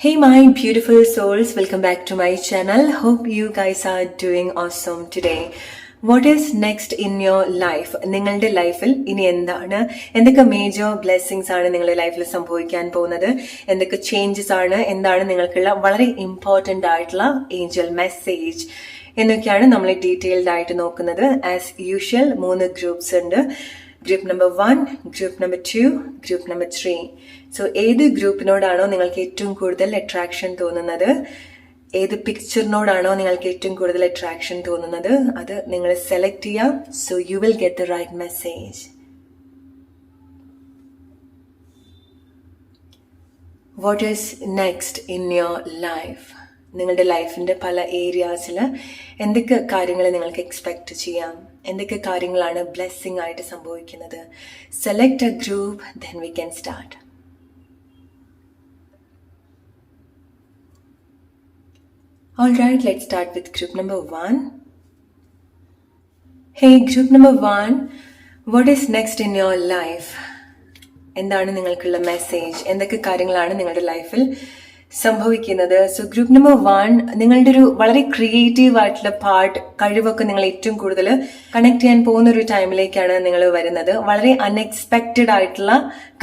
Hey my beautiful souls, welcome back to my channel. Hope you guys are doing awesome today. What is next in your life? നിങ്ങളുടെ ലൈഫിൽ ഇനി എന്തൊക്കെ major blessings ആണ് നിങ്ങളുടെ ലൈഫിൽ സംഭവിക്കാൻ പോകുന്നത്, എന്തൊക്കെ ചേഞ്ചസ് ആണ്, എന്താണ് നിങ്ങൾക്കുള്ള വളരെ ഇമ്പോർട്ടന്റ് ആയിട്ടുള്ള ഏഞ്ചൽ മെസ്സേജ് എന്നൊക്കെയാണ് നമ്മൾ ഡീറ്റെയിൽഡ് ആയിട്ട് നോക്കുന്നത്. ആസ് യൂഷ്വൽ 3 ഗ്രൂപ്പ്സ് ഉണ്ട്. Group number 1, group number 2, group number 3. So ഏത് ഗ്രൂപ്പിനോടാണോ നിങ്ങൾക്ക് ഏറ്റവും കൂടുതൽ അട്രാക്ഷൻ തോന്നുന്നത്, ഏത് പിക്ചറിനോടാണോ നിങ്ങൾക്ക് ഏറ്റവും കൂടുതൽ അട്രാക്ഷൻ തോന്നുന്നത്, അത് നിങ്ങൾ സെലക്ട് ചെയ്യാം. So you will get the right message. What is next in your life? നിങ്ങളുടെ ലൈഫിന്റെ പല ഏരിയാസിൽ എന്തൊക്കെ കാര്യങ്ങൾ നിങ്ങൾക്ക് എക്സ്പെക്ട് ചെയ്യാം, എന്തൊക്കെ കാര്യങ്ങളാണ് ബ്ലെസ്സിങ് ആയിട്ട് സംഭവിക്കുന്നത്? Select A group, then we can start. Alright, let's start with group number 1. Hey, group number 1, what is next in your life? എന്താണ് നിങ്ങൾക്കുള്ള മെസ്സേജ്? എന്തൊക്കെ കാര്യങ്ങളാണ് നിങ്ങളുടെ ലൈഫിൽ സംഭവിക്കുന്നത്? സോ ഗ്രൂപ്പ് നമ്പർ 1, നിങ്ങളുടെ ഒരു വളരെ ക്രിയേറ്റീവ് ആയിട്ടുള്ള കഴിവൊക്കെ നിങ്ങൾ ഏറ്റവും കൂടുതൽ കണക്ട് ചെയ്യാൻ പോകുന്ന ഒരു ടൈമിലേക്കാണ് നിങ്ങൾ വരുന്നത്. വളരെ അൺഎക്സ്പെക്റ്റഡ് ആയിട്ടുള്ള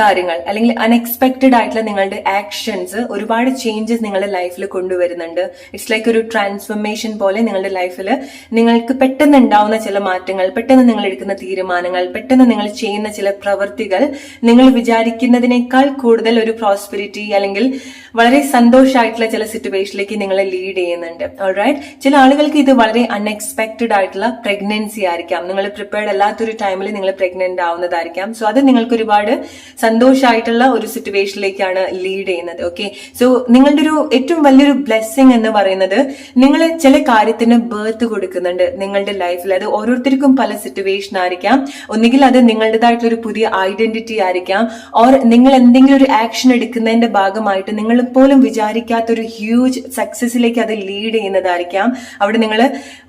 കാര്യങ്ങൾ അല്ലെങ്കിൽ അൺഎക്സ്പെക്റ്റഡ് ആയിട്ടുള്ള നിങ്ങളുടെ ആക്ഷൻസ് ഒരുപാട് ചേഞ്ചസ് നിങ്ങളുടെ ലൈഫിൽ കൊണ്ടുവരുന്നുണ്ട്. ഇറ്റ്സ് ലൈക്ക് ഒരു ട്രാൻസ്ഫോർമേഷൻ പോലെ നിങ്ങളുടെ ലൈഫിൽ നിങ്ങൾക്ക് പെട്ടെന്ന് ഉണ്ടാവുന്ന ചില മാറ്റങ്ങൾ, പെട്ടെന്ന് നിങ്ങൾ എടുക്കുന്ന തീരുമാനങ്ങൾ, പെട്ടെന്ന് നിങ്ങൾ ചെയ്യുന്ന ചില പ്രവൃത്തികൾ നിങ്ങൾ വിചാരിക്കുന്നതിനേക്കാൾ കൂടുതൽ ഒരു പ്രോസ്പെരിറ്റി അല്ലെങ്കിൽ വളരെ സന്തോഷമായിട്ടുള്ള ചില സിറ്റുവേഷനിലേക്ക് നിങ്ങളെ ലീഡ് ചെയ്യുന്നുണ്ട്. ഓൾറൈറ്റ്, ചില ആളുകൾക്ക് ഇത് വളരെ അൺഎക്സ്പെക്റ്റഡ് ആയിട്ടുള്ള പ്രഗ്നൻസി ആയിരിക്കാം. നിങ്ങൾ പ്രിപ്പയർഡ് അല്ലാത്തൊരു ടൈമിൽ നിങ്ങൾ പ്രഗ്നന്റ് ആവുന്നതായിരിക്കാം. സോ അത് നിങ്ങൾക്ക് ഒരുപാട് സന്തോഷമായിട്ടുള്ള ഒരു സിറ്റുവേഷനിലേക്കാണ് ലീഡ് ചെയ്യുന്നത്. ഓക്കെ, സോ നിങ്ങളുടെ ഒരു ഏറ്റവും വലിയൊരു ബ്ലെസ്സിങ് എന്ന് പറയുന്നത് നിങ്ങൾ ചില കാര്യത്തിന് ബർത്ത് കൊടുക്കുന്നുണ്ട് നിങ്ങളുടെ ലൈഫിൽ. അത് ഓരോരുത്തർക്കും പല സിറ്റുവേഷൻ ആയിരിക്കാം. ഒന്നുകിൽ അത് നിങ്ങളുടേതായിട്ടുള്ള ഒരു പുതിയ ഐഡന്റിറ്റി ആയിരിക്കാം, ഓർ നിങ്ങൾ എന്തെങ്കിലും ഒരു ആക്ഷൻ എടുക്കുന്നതിന്റെ ഭാഗമായിട്ട് നിങ്ങൾ പോലും വിചാരിക്കാത്തൊരു ഹ്യൂജ് സക്സസിലേക്ക് അത് ലീഡ് ചെയ്യുന്നതായിരിക്കാം. അവിടെ നിങ്ങൾ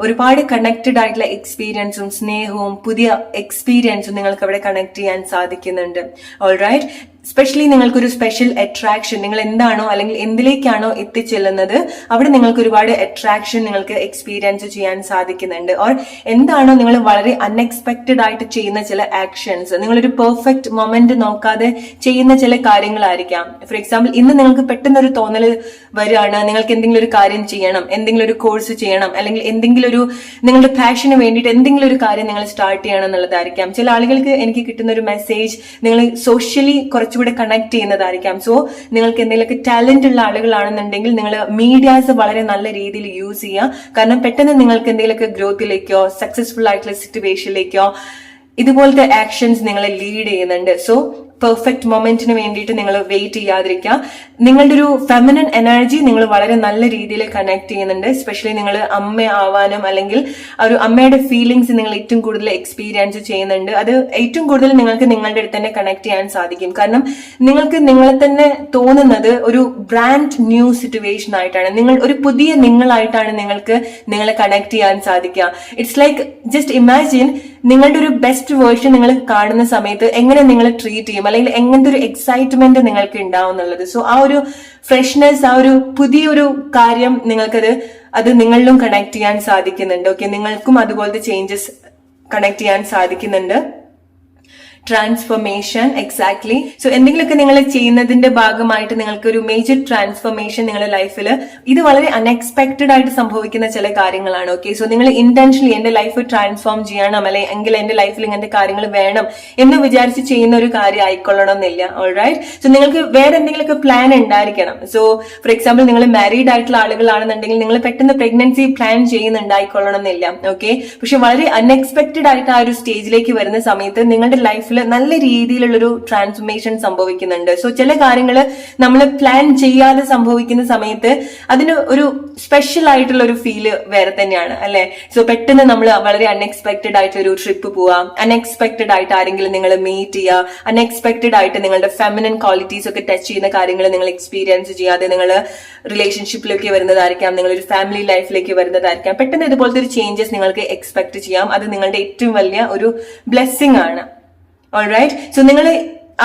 ഒരുപാട് കണക്റ്റഡ് ആയിട്ടുള്ള എക്സ്പീരിയൻസും സ്നേഹവും പുതിയ എക്സ്പീരിയൻസും നിങ്ങൾക്ക് അവിടെ കണക്ട് ചെയ്യാൻ സാധിക്കുന്നുണ്ട്. ഓൾറൈറ്റ്, സ്പെഷ്യലി നിങ്ങൾക്കൊരു സ്പെഷ്യൽ അട്രാക്ഷൻ, നിങ്ങൾ എന്താണോ അല്ലെങ്കിൽ എന്തിലേക്കാണോ എത്തിച്ചെല്ലുന്നത് അവിടെ നിങ്ങൾക്ക് ഒരുപാട് അട്രാക്ഷൻ നിങ്ങൾക്ക് എക്സ്പീരിയൻസ് ചെയ്യാൻ സാധിക്കുന്നുണ്ട്. ഓർ എന്താണോ നിങ്ങൾ വളരെ അൺഎക്സ്പെക്റ്റഡ് ആയിട്ട് ചെയ്യുന്ന ചില ആക്ഷൻസ്, നിങ്ങളൊരു പെർഫെക്റ്റ് മൊമെന്റ് നോക്കാതെ ചെയ്യുന്ന ചില കാര്യങ്ങളായിരിക്കാം. ഫോർ എക്സാമ്പിൾ, ഇന്ന് നിങ്ങൾക്ക് പെട്ടെന്ന് ഒരു തോന്നൽ വരികയാണ്, നിങ്ങൾക്ക് എന്തെങ്കിലും ഒരു കാര്യം ചെയ്യണം, എന്തെങ്കിലും ഒരു കോഴ്സ് ചെയ്യണം, അല്ലെങ്കിൽ എന്തെങ്കിലും ഒരു നിങ്ങളുടെ പാഷന് വേണ്ടിയിട്ട് എന്തെങ്കിലും ഒരു കാര്യം നിങ്ങൾ സ്റ്റാർട്ട് ചെയ്യണം എന്നുള്ളതായിരിക്കാം. ചില ആളുകൾക്ക് എനിക്ക് കിട്ടുന്ന ഒരു മെസ്സേജ്, നിങ്ങൾ സോഷ്യലി കുറച്ചുകൂടെ കണക്ട് ചെയ്യുന്നതായിരിക്കാം. സോ നിങ്ങൾക്ക് എന്തെങ്കിലുമൊക്കെ ടാലന്റ് ഉള്ള ആളുകളാണെന്നുണ്ടെങ്കിൽ നിങ്ങൾ മീഡിയാസ് വളരെ നല്ല രീതിയിൽ യൂസ് ചെയ്യുക. കാരണം പെട്ടെന്ന് നിങ്ങൾക്ക് എന്തെങ്കിലുമൊക്കെ ഗ്രോത്തിലേക്കോ സക്സസ്ഫുൾ ആയിട്ടുള്ള സിറ്റുവേഷനിലേക്കോ ഇതുപോലത്തെ ആക്ഷൻസ് നിങ്ങളെ ലീഡ് ചെയ്യുന്നുണ്ട്. സോ പെർഫെക്റ്റ് മൊമെന്റിന് വേണ്ടിയിട്ട് നിങ്ങൾ വെയിറ്റ് ചെയ്യാതിരിക്കുക. നിങ്ങളുടെ ഒരു ഫെമിനൻ എനർജി നിങ്ങൾ വളരെ നല്ല രീതിയിൽ കണക്ട് ചെയ്യുന്നുണ്ട്. എസ്പെഷ്യലി നിങ്ങൾ അമ്മ ആവാനും അല്ലെങ്കിൽ ഒരു അമ്മയുടെ ഫീലിങ്സ് നിങ്ങൾ ഏറ്റവും കൂടുതൽ എക്സ്പീരിയൻസ് ചെയ്യുന്നുണ്ട്. അത് ഏറ്റവും കൂടുതൽ നിങ്ങൾക്ക് നിങ്ങളുടെ അടുത്ത് തന്നെ കണക്ട് ചെയ്യാൻ സാധിക്കും. കാരണം നിങ്ങൾക്ക് നിങ്ങളെ തന്നെ തോന്നുന്നത് ഒരു ബ്രാൻഡ് ന്യൂ സിറ്റുവേഷൻ ആയിട്ടാണ്, നിങ്ങൾ ഒരു പുതിയ നിങ്ങളായിട്ടാണ് നിങ്ങൾക്ക് നിങ്ങളെ കണക്ട് ചെയ്യാൻ സാധിക്കുക. ഇറ്റ്സ് ലൈക്ക് ജസ്റ്റ് ഇമാജിൻ നിങ്ങളുടെ ഒരു ബെസ്റ്റ് വേർഷൻ നിങ്ങൾ കാണുന്ന സമയത്ത് എങ്ങനെ നിങ്ങൾ ട്രീറ്റ് ചെയ്യും, അല്ലെങ്കിൽ എങ്ങനത്തെ ഒരു എക്സൈറ്റ്മെന്റ് നിങ്ങൾക്ക് ഉണ്ടാവും എന്നുള്ളത്. സോ ആ ഒരു ഫ്രഷ്നെസ്, ആ ഒരു പുതിയൊരു കാര്യം അത് നിങ്ങളിലും കണക്ട് ചെയ്യാൻ സാധിക്കുന്നുണ്ട്. ഓക്കെ, നിങ്ങൾക്കും അതുപോലത്തെ ചേഞ്ചസ് കണക്ട് ചെയ്യാൻ സാധിക്കുന്നുണ്ട്. Transformation, exactly. സോ എന്തെങ്കിലുമൊക്കെ നിങ്ങൾ ചെയ്യുന്നതിന്റെ ഭാഗമായിട്ട് നിങ്ങൾക്ക് ഒരു മേജർ ട്രാൻസ്ഫോർമേഷൻ നിങ്ങളുടെ ലൈഫിൽ, ഇത് വളരെ അൺഎക്സ്പെക്റ്റഡ് ആയിട്ട് സംഭവിക്കുന്ന ചില കാര്യങ്ങളാണ്. ഓക്കെ, സോ നിങ്ങൾ ഇന്റൻഷനലി എന്റെ ലൈഫ് ട്രാൻസ്ഫോം ചെയ്യണം അല്ലെങ്കിൽ എന്റെ ലൈഫിൽ ഇങ്ങനത്തെ കാര്യങ്ങൾ വേണം എന്ന് വിചാരിച്ച് ചെയ്യുന്ന ഒരു കാര്യം ആയിക്കൊള്ളണം എന്നില്ല. ഓൾറൈറ്റ്, സോ നിങ്ങൾക്ക് വേറെ എന്തെങ്കിലുമൊക്കെ പ്ലാൻ ഉണ്ടായിരിക്കണം. സോ ഫോർ എക്സാമ്പിൾ, നിങ്ങൾ മാരീഡ് ആയിട്ടുള്ള ആളുകളാണെന്നുണ്ടെങ്കിൽ നിങ്ങൾ പെട്ടെന്ന് പ്രഗ്നൻസി പ്ലാൻ ചെയ്യുന്നുണ്ടായിക്കൊള്ളണം എന്നില്ല. ഓക്കെ, പക്ഷെ വളരെ അൺഎക്സ്പെക്റ്റഡ് ആയിട്ട് ആ ഒരു സ്റ്റേജിലേക്ക് വരുന്ന സമയത്ത് നിങ്ങളുടെ ലൈഫ് നല്ല രീതിയിലുള്ളൊരു ട്രാൻസ്ഫോർമേഷൻ സംഭവിക്കുന്നുണ്ട്. സോ ചില കാര്യങ്ങൾ നമ്മൾ പ്ലാൻ ചെയ്യാതെ സംഭവിക്കുന്ന സമയത്ത് അതിന് ഒരു സ്പെഷ്യൽ ആയിട്ടുള്ള ഒരു ഫീല് വേറെ തന്നെയാണ്, അല്ലെ? സോ പെട്ടെന്ന് നമ്മൾ വളരെ അൺഎക്സ്പെക്റ്റഡ് ആയിട്ട് ഒരു ട്രിപ്പ് പോവാം, അൺഎക്സ്പെക്റ്റഡ് ആയിട്ട് ആരെങ്കിലും നിങ്ങൾ മീറ്റ് ചെയ്യുക, അൺഎക്സ്പെക്റ്റഡ് ആയിട്ട് നിങ്ങളുടെ ഫെമിനൻ ക്വാളിറ്റീസ് ഒക്കെ ടച്ച് ചെയ്യുന്ന കാര്യങ്ങൾ നിങ്ങൾ എക്സ്പീരിയൻസ് ചെയ്യാതെ നിങ്ങൾ റിലേഷൻഷിപ്പിലേക്ക് വരുന്നതായിരിക്കാം, നിങ്ങളൊരു ഫാമിലി ലൈഫിലേക്ക് വരുന്നതായിരിക്കാം. പെട്ടെന്ന് ഇതുപോലത്തെ ഒരു ചേഞ്ചസ് നിങ്ങൾക്ക് എക്സ്പെക്ട് ചെയ്യാം. അത് നിങ്ങളുടെ ഏറ്റവും വലിയ ഒരു ബ്ലെസ്സിങ് ആണ്. ഓൾറൈറ്റ്, സോ നിങ്ങൾ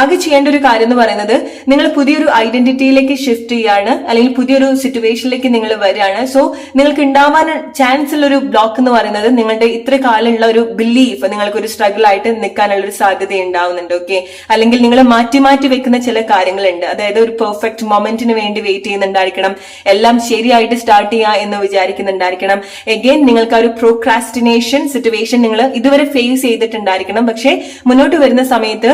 ആകെ ചെയ്യേണ്ട ഒരു കാര്യം എന്ന് പറയുന്നത് നിങ്ങൾ പുതിയൊരു ഐഡന്റിറ്റിയിലേക്ക് ഷിഫ്റ്റ് ചെയ്യാണ്, അല്ലെങ്കിൽ പുതിയൊരു സിറ്റുവേഷനിലേക്ക് നിങ്ങൾ വരികയാണ്. സോ നിങ്ങൾക്ക് ഉണ്ടാവാൻ ചാൻസ് ഉള്ള ഒരു ബ്ലോക്ക് എന്ന് പറയുന്നത് നിങ്ങളുടെ ഇത്ര കാലമുള്ള ഒരു ബിലീഫ് നിങ്ങൾക്ക് ഒരു സ്ട്രഗിൾ ആയിട്ട് നിൽക്കാനുള്ള ഒരു സാധ്യത ഉണ്ടാവുന്നുണ്ട്. ഓക്കെ, അല്ലെങ്കിൽ നിങ്ങൾ മാറ്റി മാറ്റി വെക്കുന്ന ചില കാര്യങ്ങളുണ്ട്. അതായത് ഒരു പെർഫെക്റ്റ് മൊമെന്റിന് വേണ്ടി വെയിറ്റ് ചെയ്യുന്നുണ്ടായിരിക്കണം, എല്ലാം ശരിയായിട്ട് സ്റ്റാർട്ട് ചെയ്യാം എന്ന് വിചാരിക്കുന്നുണ്ടായിരിക്കണം. എഗെയിൻ നിങ്ങൾക്ക് ആ ഒരു പ്രോക്രാസ്റ്റിനേഷൻ സിറ്റുവേഷൻ നിങ്ങൾ ഇതുവരെ ഫേസ് ചെയ്തിട്ടുണ്ടായിരിക്കണം. പക്ഷെ മുന്നോട്ട് വരുന്ന സമയത്ത്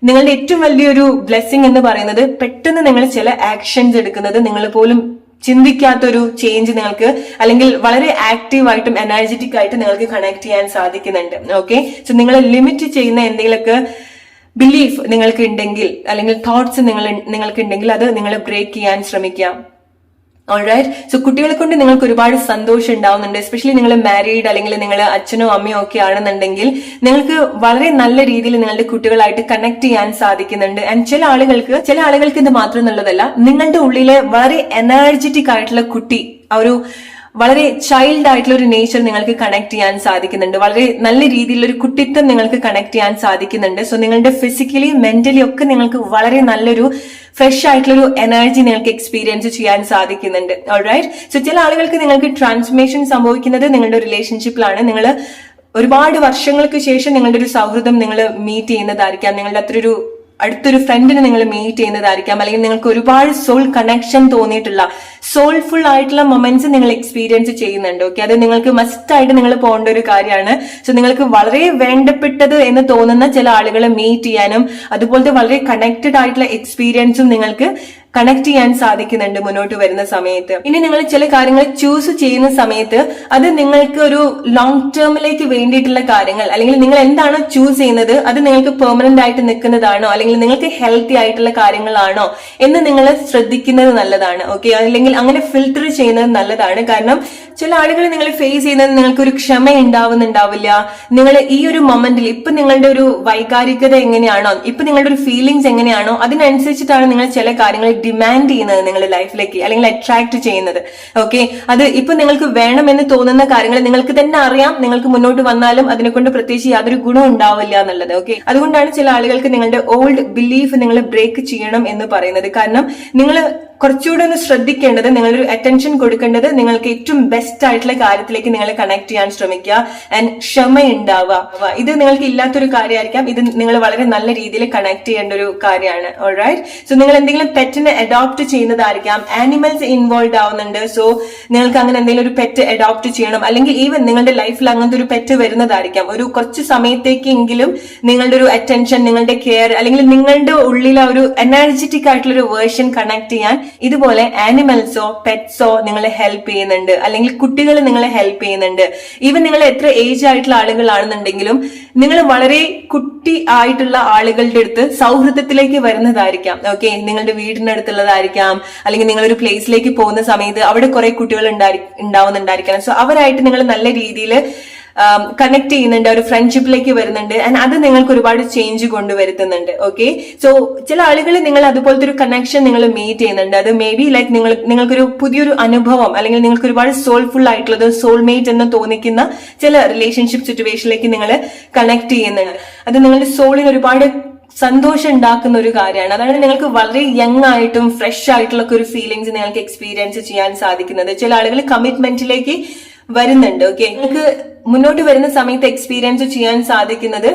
നിങ്ങളുടെ ഏറ്റവും വലിയൊരു ബ്ലെസ്സിങ് എന്ന് പറയുന്നത് പെട്ടെന്ന് നിങ്ങൾ ചില ആക്ഷൻസ് എടുക്കുന്നത് നിങ്ങൾ പോലും ചിന്തിക്കാത്തൊരു ചേഞ്ച് നിങ്ങൾക്ക്, അല്ലെങ്കിൽ വളരെ ആക്റ്റീവായിട്ടും എനർജറ്റിക് ആയിട്ട് നിങ്ങൾക്ക് കണക്ട് ചെയ്യാൻ സാധിക്കുന്നുണ്ട്. ഓക്കെ, സോ നിങ്ങൾ ലിമിറ്റ് ചെയ്യുന്ന എന്തെങ്കിലുമൊക്കെ ബിലീഫ് നിങ്ങൾക്ക് ഉണ്ടെങ്കിൽ, അല്ലെങ്കിൽ തോട്ട്സ് നിങ്ങൾക്ക് ഉണ്ടെങ്കിൽ അത് നിങ്ങൾ ബ്രേക്ക് ചെയ്യാൻ ശ്രമിക്കാം. ഓൾറൈറ്റ്, സോ കുട്ടികളെ കൊണ്ട് നിങ്ങൾക്ക് ഒരുപാട് സന്തോഷം ഉണ്ടാവുന്നുണ്ട്. എസ്പെഷ്യലി നിങ്ങൾ മാരീഡ് അല്ലെങ്കിൽ നിങ്ങൾ അച്ഛനോ അമ്മയോ ഒക്കെ ആണെന്നുണ്ടെങ്കിൽ നിങ്ങൾക്ക് വളരെ നല്ല രീതിയിൽ നിങ്ങളുടെ കുട്ടികളായിട്ട് കണക്ട് ചെയ്യാൻ സാധിക്കുന്നുണ്ട്. ആൻഡ് ചില ആളുകൾക്ക് ഇത് മാത്രം എന്നുള്ളതല്ല, നിങ്ങളുടെ ഉള്ളിലെ വളരെ എനർജറ്റിക് ആയിട്ടുള്ള കുട്ടി, ആ ഒരു വളരെ ചൈൽഡ് ആയിട്ടുള്ള ഒരു നേച്ചർ നിങ്ങൾക്ക് കണക്ട് ചെയ്യാൻ സാധിക്കുന്നുണ്ട്. വളരെ നല്ല രീതിയിലുള്ള ഒരു കുട്ടിത്വം നിങ്ങൾക്ക് കണക്ട് ചെയ്യാൻ സാധിക്കുന്നുണ്ട്. സോ നിങ്ങളുടെ ഫിസിക്കലി മെന്റലി ഒക്കെ നിങ്ങൾക്ക് വളരെ നല്ലൊരു ഫ്രഷ് ആയിട്ടുള്ള ഒരു എനർജി നിങ്ങൾക്ക് എക്സ്പീരിയൻസ് ചെയ്യാൻ സാധിക്കുന്നുണ്ട്. ഓൾറൈറ്റ്, സോ ചില ആളുകൾക്ക് നിങ്ങൾക്ക് ട്രാൻസ്ഫർമേഷൻ സംഭവിക്കുന്നത് നിങ്ങളുടെ റിലേഷൻഷിപ്പിലാണ്. നിങ്ങൾ ഒരുപാട് വർഷങ്ങൾക്ക് ശേഷം നിങ്ങളുടെ ഒരു സൗഹൃദം നിങ്ങൾ മീറ്റ് ചെയ്യുന്നതായിരിക്കാം, നിങ്ങളുടെ അത്രയൊരു അടുത്തൊരു ഫ്രണ്ടിനെ നിങ്ങൾ മീറ്റ് ചെയ്യുന്നതായിരിക്കാം, അല്ലെങ്കിൽ നിങ്ങൾക്ക് ഒരുപാട് സോൾ കണക്ഷൻ തോന്നിയിട്ടുള്ള സോൾഫുൾ ആയിട്ടുള്ള മൊമെന്റ്സ് നിങ്ങൾ എക്സ്പീരിയൻസ് ചെയ്യുന്നുണ്ട്. ഓക്കെ, അത് നിങ്ങൾക്ക് മസ്റ്റ് ആയിട്ട് നിങ്ങൾ പോകേണ്ട ഒരു കാര്യമാണ്. സോ നിങ്ങൾക്ക് വളരെ വേണ്ടപ്പെട്ടത് എന്ന് തോന്നുന്ന ചില ആളുകളെ മീറ്റ് ചെയ്യാനും അതുപോലത്തെ വളരെ കണക്റ്റഡ് ആയിട്ടുള്ള എക്സ്പീരിയൻസും നിങ്ങൾക്ക് കണക്ട് ചെയ്യാൻ സാധിക്കുന്നുണ്ട് മുന്നോട്ട് വരുന്ന സമയത്ത്. ഇനി നിങ്ങൾ ചില കാര്യങ്ങൾ ചൂസ് ചെയ്യുന്ന സമയത്ത് അത് നിങ്ങൾക്ക് ഒരു ലോങ് ടേമിലേക്ക് വേണ്ടിയിട്ടുള്ള കാര്യങ്ങൾ, അല്ലെങ്കിൽ നിങ്ങൾ എന്താണോ ചൂസ് ചെയ്യുന്നത് അത് നിങ്ങൾക്ക് പെർമനന്റ് ആയിട്ട് നിൽക്കുന്നതാണോ, അല്ലെങ്കിൽ നിങ്ങൾക്ക് ഹെൽത്തി ആയിട്ടുള്ള കാര്യങ്ങളാണോ എന്ന് നിങ്ങൾ ശ്രദ്ധിക്കുന്നത് നല്ലതാണ്. ഓക്കെ, അല്ലെങ്കിൽ അങ്ങനെ ഫിൽട്ടർ ചെയ്യുന്നത് നല്ലതാണ്. കാരണം ചില ആളുകൾ നിങ്ങൾ ഫേസ് ചെയ്യുന്നത് നിങ്ങൾക്ക് ഒരു ക്ഷമ ഉണ്ടാവുന്നുണ്ടാവില്ല. നിങ്ങൾ ഈ ഒരു മൊമെന്റിൽ ഇപ്പൊ നിങ്ങളുടെ ഒരു വൈകാരികത എങ്ങനെയാണോ, ഇപ്പൊ നിങ്ങളുടെ ഒരു ഫീലിംഗ്സ് എങ്ങനെയാണോ അതിനനുസരിച്ചിട്ടാണ് നിങ്ങൾ ചില കാര്യങ്ങൾ ഡിമാൻഡ് ചെയ്യുന്നത് നിങ്ങളുടെ ലൈഫിലേക്ക്, അല്ലെങ്കിൽ അട്രാക്ട് ചെയ്യുന്നത്. ഓക്കെ, അത് ഇപ്പൊ നിങ്ങൾക്ക് വേണമെന്ന് തോന്നുന്ന കാര്യങ്ങൾ നിങ്ങൾക്ക് തന്നെ അറിയാം, നിങ്ങൾക്ക് മുന്നോട്ട് വന്നാലും അതിനെ കൊണ്ട് പ്രത്യേകിച്ച് യാതൊരു ഗുണം ഉണ്ടാവില്ല എന്നുള്ളത്. ഓക്കെ, അതുകൊണ്ടാണ് ചില ആളുകൾക്ക് നിങ്ങളുടെ ഓൾഡ് ബിലീഫ് നിങ്ങൾ ബ്രേക്ക് ചെയ്യണം എന്ന് പറയുന്നത്. കാരണം നിങ്ങൾ കുറച്ചുകൂടെ ഒന്ന് ശ്രദ്ധിക്കേണ്ടത്, നിങ്ങളൊരു അറ്റൻഷൻ കൊടുക്കേണ്ടത് നിങ്ങൾക്ക് ഏറ്റവും ബെസ്റ്റ് ആയിട്ടുള്ള കാര്യത്തിലേക്ക് നിങ്ങൾ കണക്ട് ചെയ്യാൻ ശ്രമിക്കുക. ആൻഡ് ക്ഷമ ഉണ്ടാവുക, ഇത് നിങ്ങൾക്ക് ഇല്ലാത്തൊരു കാര്യമായിരിക്കാം, ഇത് നിങ്ങൾ വളരെ നല്ല രീതിയിൽ കണക്ട് ചെയ്യേണ്ട ഒരു കാര്യമാണ്. ഓൾറൈറ്റ്, സോ നിങ്ങൾ എന്തെങ്കിലും പെറ്റിനെ അഡോപ്റ്റ് ചെയ്യുന്നതായിരിക്കാം, ആനിമൽസ് ഇൻവോൾവ് ആവുന്നുണ്ട്. സോ നിങ്ങൾക്ക് അങ്ങനെ എന്തെങ്കിലും ഒരു പെറ്റ് അഡോപ്റ്റ് ചെയ്യണം, അല്ലെങ്കിൽ ഈവൻ നിങ്ങളുടെ ലൈഫിൽ അങ്ങനത്തെ ഒരു പെറ്റ് വരുന്നതായിരിക്കാം. ഒരു കുറച്ച് സമയത്തേക്കെങ്കിലും നിങ്ങളുടെ ഒരു അറ്റൻഷൻ, നിങ്ങളുടെ കെയർ, അല്ലെങ്കിൽ നിങ്ങളുടെ ഉള്ളിലെ ഒരു എനർജറ്റിക് ആയിട്ടുള്ള ഒരു വേർഷൻ കണക്ട് ചെയ്യാൻ ഇതുപോലെ ആനിമൽസോ പെറ്റ്സോ നിങ്ങളെ ഹെൽപ്പ് ചെയ്യുന്നുണ്ട്, അല്ലെങ്കിൽ കുട്ടികൾ നിങ്ങളെ ഹെൽപ്പ് ചെയ്യുന്നുണ്ട്. ഈവൻ നിങ്ങൾ എത്ര ഏജ് ആയിട്ടുള്ള ആളുകളാണെന്നുണ്ടെങ്കിലും നിങ്ങൾ വളരെ കുട്ടി ആയിട്ടുള്ള ആളുകളുടെ അടുത്ത് സൗഹൃദത്തിലേക്ക് വരുന്നതായിരിക്കാം. ഓക്കെ, നിങ്ങളുടെ വീടിനടുത്തുള്ളതായിരിക്കാം, അല്ലെങ്കിൽ നിങ്ങളൊരു പ്ലേസിലേക്ക് പോകുന്ന സമയത്ത് അവിടെ കുറെ കുട്ടികൾ ഉണ്ടാവുന്നുണ്ടായിരിക്കണം. സോ അവരായിട്ട് നിങ്ങൾ നല്ല രീതിയിൽ കണക്ട് ചെയ്യുന്നുണ്ട്, ഒരു ഫ്രണ്ട്ഷിപ്പിലേക്ക് വരുന്നുണ്ട്. ആൻഡ് അത് നിങ്ങൾക്ക് ഒരുപാട് ചേഞ്ച് കൊണ്ടുവരുത്തുന്നുണ്ട്. ഓക്കെ, സോ ചില ആളുകൾ നിങ്ങൾ അതുപോലത്തെ ഒരു കണക്ഷൻ നിങ്ങൾ മീറ്റ് ചെയ്യുന്നുണ്ട്. അത് മേ ബി ലൈക്ക് നിങ്ങൾക്കൊരു പുതിയൊരു അനുഭവം, അല്ലെങ്കിൽ നിങ്ങൾക്ക് ഒരുപാട് സോൾഫുൾ ആയിട്ടുള്ളത്, സോൾമേറ്റ് എന്ന് തോന്നിക്കുന്ന ചില റിലേഷൻഷിപ്പ് സിറ്റുവേഷനിലേക്ക് നിങ്ങൾ കണക്ട് ചെയ്യുന്നുണ്ട്. അത് നിങ്ങളുടെ സോളിന് ഒരുപാട് സന്തോഷം ഉണ്ടാക്കുന്ന ഒരു കാര്യമാണ്. അതാണ് നിങ്ങൾക്ക് വളരെ യങ് ആയിട്ടും ഫ്രഷ് ആയിട്ടുള്ള ഒരു ഫീലിംഗ്സ് നിങ്ങൾക്ക് എക്സ്പീരിയൻസ് ചെയ്യാൻ സാധിക്കുന്നത്. ചില ആളുകൾ കമ്മിറ്റ്മെന്റിലേക്ക് വരുന്നുണ്ട്. ഓക്കെ, നിങ്ങൾക്ക് മുന്നോട്ട് വരുന്ന സമയത്ത് എക്സ്പീരിയൻസ് ചെയ്യാൻ സാധിക്കുന്നത്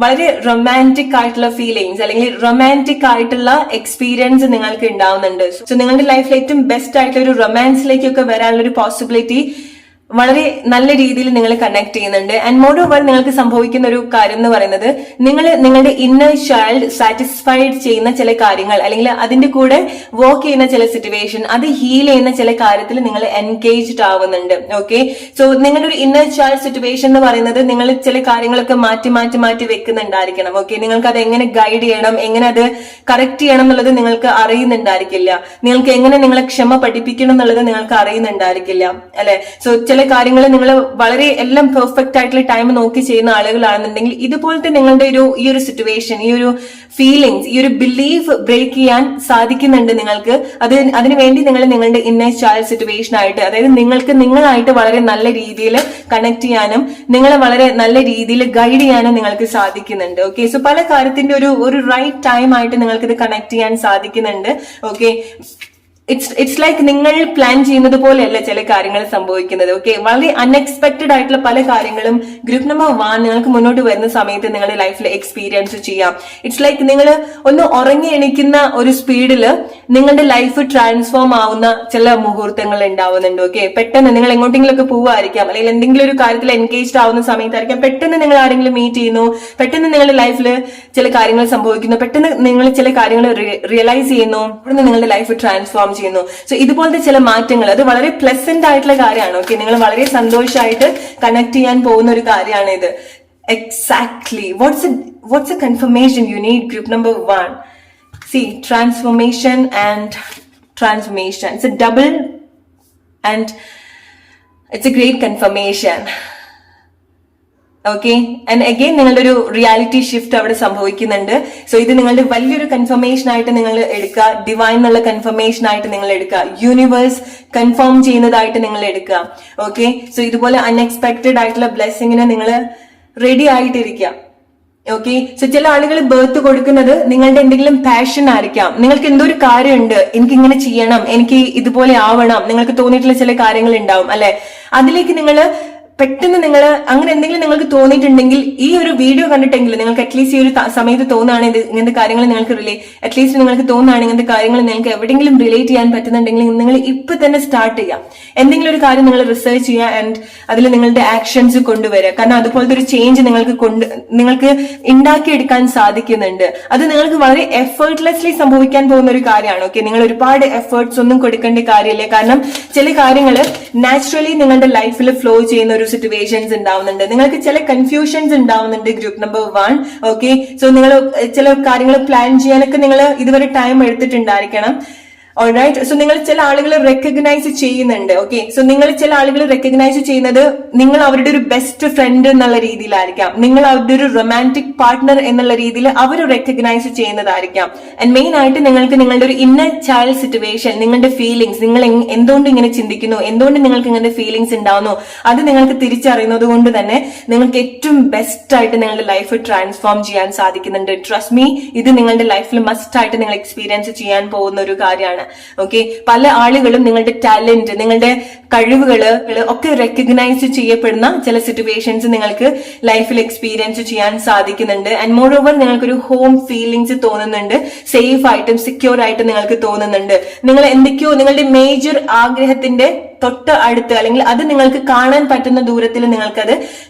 വളരെ റൊമാൻറ്റിക് ആയിട്ടുള്ള ഫീലിംഗ്സ്, അല്ലെങ്കിൽ റൊമാൻറ്റിക് ആയിട്ടുള്ള എക്സ്പീരിയൻസ് നിങ്ങൾക്ക് ഉണ്ടാവുന്നുണ്ട്. സോ നിങ്ങളുടെ ലൈഫിൽ ഏറ്റവും ബെസ്റ്റ് ആയിട്ടുള്ള ഒരു റൊമാൻസിലേക്കൊക്കെ വരാനുള്ള ഒരു പോസിബിലിറ്റി വളരെ നല്ല രീതിയിൽ നിങ്ങൾ കണക്ട് ചെയ്യുന്നുണ്ട്. ആൻഡ് മോർ ഓവർ നിങ്ങൾക്ക് സംഭവിക്കുന്ന ഒരു കാര്യം എന്ന് പറയുന്നത്, നിങ്ങൾ നിങ്ങളുടെ ഇന്നർ ചൈൽഡ് സാറ്റിസ്ഫൈഡ് ചെയ്യുന്ന ചില കാര്യങ്ങൾ, അല്ലെങ്കിൽ അതിന്റെ കൂടെ വർക്ക് ചെയ്യുന്ന ചില സിറ്റുവേഷൻ, അത് ഹീൽ ചെയ്യുന്ന ചില കാര്യത്തിൽ നിങ്ങൾ എൻഗേജ്ഡ് ആവുന്നുണ്ട്. ഓക്കെ, സോ നിങ്ങളുടെ ഒരു ഇന്നർ ചൈൽഡ് സിറ്റുവേഷൻ എന്ന് പറയുന്നത് നിങ്ങൾ ചില കാര്യങ്ങളൊക്കെ മാറ്റി വെക്കുന്നുണ്ടായിരിക്കണം. ഓക്കെ, നിങ്ങൾക്ക് അത് എങ്ങനെ ഗൈഡ് ചെയ്യണം, എങ്ങനെ അത് കറക്റ്റ് ചെയ്യണം എന്നുള്ളത് നിങ്ങൾക്ക് അറിയുന്നുണ്ടായിരിക്കില്ല. നിങ്ങൾക്ക് എങ്ങനെ നിങ്ങളെ ക്ഷമ പഠിപ്പിക്കണം എന്നുള്ളത് നിങ്ങൾക്ക് അറിയുന്നുണ്ടായിരിക്കില്ല, അല്ലെ? സോ ചില കാര്യങ്ങൾ നിങ്ങൾ വളരെ എല്ലാം പെർഫെക്റ്റ് ആയിട്ടുള്ള ടൈം നോക്കി ചെയ്യുന്ന ആളുകളാണെന്നുണ്ടെങ്കിൽ ഇതുപോലത്തെ നിങ്ങളുടെ ഈ ഒരു സിറ്റുവേഷൻ, ഈ ഒരു ഫീലിങ്സ്, ഈ ഒരു ബിലീഫ് ബ്രേക്ക് ചെയ്യാൻ സാധിക്കുന്നുണ്ട് നിങ്ങൾക്ക്. അതിനുവേണ്ടി നിങ്ങൾ നിങ്ങളുടെ ഇന്നർ ചൈൽഡ് സിറ്റുവേഷൻ ആയിട്ട്, അതായത് നിങ്ങൾക്ക് നിങ്ങളായിട്ട് വളരെ നല്ല രീതിയിൽ കണക്ട് ചെയ്യാനും നിങ്ങളെ വളരെ നല്ല രീതിയിൽ ഗൈഡ് ചെയ്യാനും നിങ്ങൾക്ക് സാധിക്കുന്നുണ്ട്. ഓക്കെ, സോ പല കാര്യത്തിന്റെ ഒരു റൈറ്റ് ടൈം ആയിട്ട് നിങ്ങൾക്ക് ഇത് കണക്ട് ചെയ്യാൻ സാധിക്കുന്നുണ്ട്. ഓക്കെ, ഇറ്റ്സ് ലൈക്ക് നിങ്ങൾ പ്ലാൻ ചെയ്യുന്നത് പോലെയല്ല ചില കാര്യങ്ങൾ സംഭവിക്കുന്നത്. ഓക്കെ, വളരെ അൺഎക്സ്പെക്ടഡ് ആയിട്ടുള്ള പല കാര്യങ്ങളും ഗ്രൂപ്പ് നമ്പർ 1 നിങ്ങൾക്ക് മുന്നോട്ട് വരുന്ന സമയത്ത് നിങ്ങളുടെ ലൈഫിൽ എക്സ്പീരിയൻസ് ചെയ്യാം. ഇറ്റ്സ് ലൈക്ക് നിങ്ങൾ ഒന്ന് ഉറങ്ങി എണീക്കുന്ന ഒരു സ്പീഡിൽ നിങ്ങളുടെ ലൈഫ് ട്രാൻസ്ഫോം ആവുന്ന ചില മുഹൂർത്തങ്ങൾ ഉണ്ടാവുന്നുണ്ട്. ഓക്കെ, പെട്ടെന്ന് നിങ്ങൾ എങ്ങോട്ടെങ്കിലും ഒക്കെ പോവുമായിരിക്കാം, അല്ലെങ്കിൽ എന്തെങ്കിലും ഒരു കാര്യത്തിൽ എൻഗേജ്ഡ് ആവുന്ന സമയത്തായിരിക്കാം പെട്ടെന്ന് നിങ്ങൾ ആരെങ്കിലും മീറ്റ് ചെയ്യുന്നു, പെട്ടെന്ന് നിങ്ങളുടെ ലൈഫിൽ ചില കാര്യങ്ങൾ സംഭവിക്കുന്നു, പെട്ടെന്ന് നിങ്ങൾ ചില കാര്യങ്ങൾ റിയലൈസ് ചെയ്യുന്നു, പെട്ടെന്ന് നിങ്ങളുടെ ലൈഫ് ട്രാൻസ്ഫോം ചെയ്യുന്നു. സോ ഇതുപോലത്തെ ചില മാറ്റങ്ങൾ അത് വളരെ പ്ലസന്റ് ആയിട്ടുള്ള കാര്യമാണ്. ഓക്കെ, നിങ്ങൾ വളരെ സന്തോഷമായിട്ട് കണക്ട് ചെയ്യാൻ പോകുന്ന ഒരു കാര്യമാണ് ഇത്. Exactly what's a confirmation you need group number 1. See, transformation and transformation. It's a double and it's a great confirmation. Okay, and again നിങ്ങളുടെ ഒരു റിയാലിറ്റി ഷിഫ്റ്റ് അവിടെ സംഭവിക്കുന്നുണ്ട്. സോ ഇത് നിങ്ങളുടെ വലിയൊരു കൺഫർമേഷൻ ആയിട്ട് നിങ്ങൾ എടുക്കുക, ഡിവൈൻ എന്നുള്ള കൺഫർമേഷൻ ആയിട്ട് നിങ്ങൾ എടുക്കുക, യൂണിവേഴ്സ് കൺഫേം ചെയ്യുന്നതായിട്ട് നിങ്ങൾ എടുക്കുക. ഓക്കെ, സോ ഇതുപോലെ അൺഎക്സ്പെക്ടഡ് ആയിട്ടുള്ള ബ്ലെസ്സിങ്ങിന് നിങ്ങൾ റെഡി ആയിട്ടിരിക്കുക. ഓക്കെ, സോ ചില ആളുകൾ ബർത്ത് കൊടുക്കുന്നത് നിങ്ങളുടെ എന്തെങ്കിലും പാഷൻ ആയിരിക്കാം. നിങ്ങൾക്ക് എന്തോ ഒരു കാര്യമുണ്ട്, എനിക്ക് ഇങ്ങനെ ചെയ്യണം, എനിക്ക് ഇതുപോലെ ആവണം, നിങ്ങൾക്ക് തോന്നിയിട്ടുള്ള ചില കാര്യങ്ങൾ ഉണ്ടാവും അല്ലെ. അതിലേക്ക് നിങ്ങൾ പെട്ടെന്ന് നിങ്ങൾ അങ്ങനെ എന്തെങ്കിലും നിങ്ങൾക്ക് തോന്നിയിട്ടുണ്ടെങ്കിൽ ഈ ഒരു വീഡിയോ കണ്ടിട്ടെങ്കിലും നിങ്ങൾക്ക് അറ്റ്ലീസ്റ്റ് ഈ ഒരു സമയത്ത് തോന്നുകയാണെങ്കിൽ ഇങ്ങനത്തെ കാര്യങ്ങൾ നിങ്ങൾക്ക് അറ്റ്ലീസ്റ്റ് നിങ്ങൾക്ക് തോന്നുകയാണെങ്കിൽ ഇങ്ങനത്തെ കാര്യങ്ങൾ നിങ്ങൾക്ക് എവിടെയെങ്കിലും റിലേറ്റ് ചെയ്യാൻ പറ്റുന്നുണ്ടെങ്കിൽ നിങ്ങൾ ഇപ്പൊ തന്നെ സ്റ്റാർട്ട് ചെയ്യാം. എന്തെങ്കിലും ഒരു കാര്യം നിങ്ങൾ റിസർച്ച് ചെയ്യുക ആൻഡ് അതിൽ നിങ്ങളുടെ ആക്ഷൻസ് കൊണ്ടുവരിക. കാരണം അതുപോലത്തെ ഒരു ചേഞ്ച് നിങ്ങൾക്ക് ഉണ്ടാക്കിയെടുക്കാൻ സാധിക്കുന്നുണ്ട്. അത് നിങ്ങൾക്ക് വളരെ എഫേർട്ട്ലെസ്ലി സംഭവിക്കാൻ പോകുന്ന ഒരു കാര്യമാണ്. ഓക്കെ, നിങ്ങൾ ഒരുപാട് എഫേർട്സ് ഒന്നും കൊടുക്കേണ്ട കാര്യമില്ല. കാരണം ചില കാര്യങ്ങൾ നാച്ചുറലി നിങ്ങളുടെ ലൈഫിൽ ഫ്ലോ ചെയ്യുന്ന ഒരു സിറ്റുവേഷൻസ് ഉണ്ടാവുന്നുണ്ട്. നിങ്ങൾക്ക് ചില കൺഫ്യൂഷൻസ് ഉണ്ടാവുന്നുണ്ട് ഗ്രൂപ്പ് നമ്പർ 1. ഓക്കെ, സോ നിങ്ങൾ ചില കാര്യങ്ങൾ പ്ലാൻ ചെയ്യാനൊക്കെ നിങ്ങൾ ഇതുവരെ ടൈം എടുത്തിട്ടുണ്ടായിരിക്കണം. ഓൾറൈറ്റ്, സോ നിങ്ങൾ ചില ആളുകൾ റെക്കഗ്നൈസ് ചെയ്യുന്നുണ്ട്. ഓക്കെ, സോ നിങ്ങൾ ചില ആളുകൾ റെക്കഗ്നൈസ് ചെയ്യുന്നത് നിങ്ങൾ അവരുടെ ഒരു ബെസ്റ്റ് ഫ്രണ്ട് എന്നുള്ള രീതിയിലായിരിക്കാം, നിങ്ങൾ അവരുടെ ഒരു റൊമാൻറ്റിക് പാർട്ട്ണർ എന്നുള്ള രീതിയിൽ അവർ റെക്കഗ്നൈസ് ചെയ്യുന്നതായിരിക്കാം. ആൻഡ് മെയിൻ ആയിട്ട് നിങ്ങൾക്ക് നിങ്ങളുടെ ഒരു ഇന്നർ ചൈൽഡ് സിറ്റുവേഷൻ, നിങ്ങളുടെ ഫീലിംഗ്സ്, നിങ്ങൾ എന്തുകൊണ്ട് ഇങ്ങനെ ചിന്തിക്കുന്നു, എന്തുകൊണ്ട് നിങ്ങൾക്ക് ഇങ്ങനെ ഫീലിംഗ്സ് ഉണ്ടാവുന്നു, അത് നിങ്ങൾക്ക് തിരിച്ചറിയുന്നത് കൊണ്ട് തന്നെ നിങ്ങൾക്ക് ഏറ്റവും ബെസ്റ്റ് ആയിട്ട് നിങ്ങളുടെ ലൈഫ് ട്രാൻസ്ഫോം ചെയ്യാൻ സാധിക്കുന്നുണ്ട്. ട്രസ്റ്റ് മീ, ഇത് നിങ്ങളുടെ ലൈഫിൽ മസ്റ്റ് ആയിട്ട് നിങ്ങൾ എക്സ്പീരിയൻസ് ചെയ്യാൻ പോകുന്ന ഒരു കാര്യമാണ്. ഓക്കെ, പല ആളുകളും നിങ്ങളുടെ ടാലന്റ്, നിങ്ങളുടെ കഴിവുകൾ ഒക്കെ റെക്കഗ്നൈസ് ചെയ്യപ്പെടുന്ന ചില സിറ്റുവേഷൻസ് നിങ്ങൾക്ക് ലൈഫിൽ എക്സ്പീരിയൻസ് ചെയ്യാൻ സാധിക്കുന്നുണ്ട്. ആൻഡ് മോർ ഓവർ നിങ്ങൾക്കൊരു ഹോം ഫീലിംഗ്സ് തോന്നുന്നുണ്ട്, സേഫ് ആയിട്ടും സെക്യൂർ ആയിട്ടും നിങ്ങൾക്ക് തോന്നുന്നുണ്ട്. നിങ്ങൾ എന്തൊക്കെയോ നിങ്ങളുടെ മേജർ ആഗ്രഹത്തിന്റെ തൊട്ട് അടുത്ത്, അല്ലെങ്കിൽ അത് നിങ്ങൾക്ക് കാണാൻ പറ്റുന്ന ദൂരത്തിൽ നിങ്ങൾക്കത്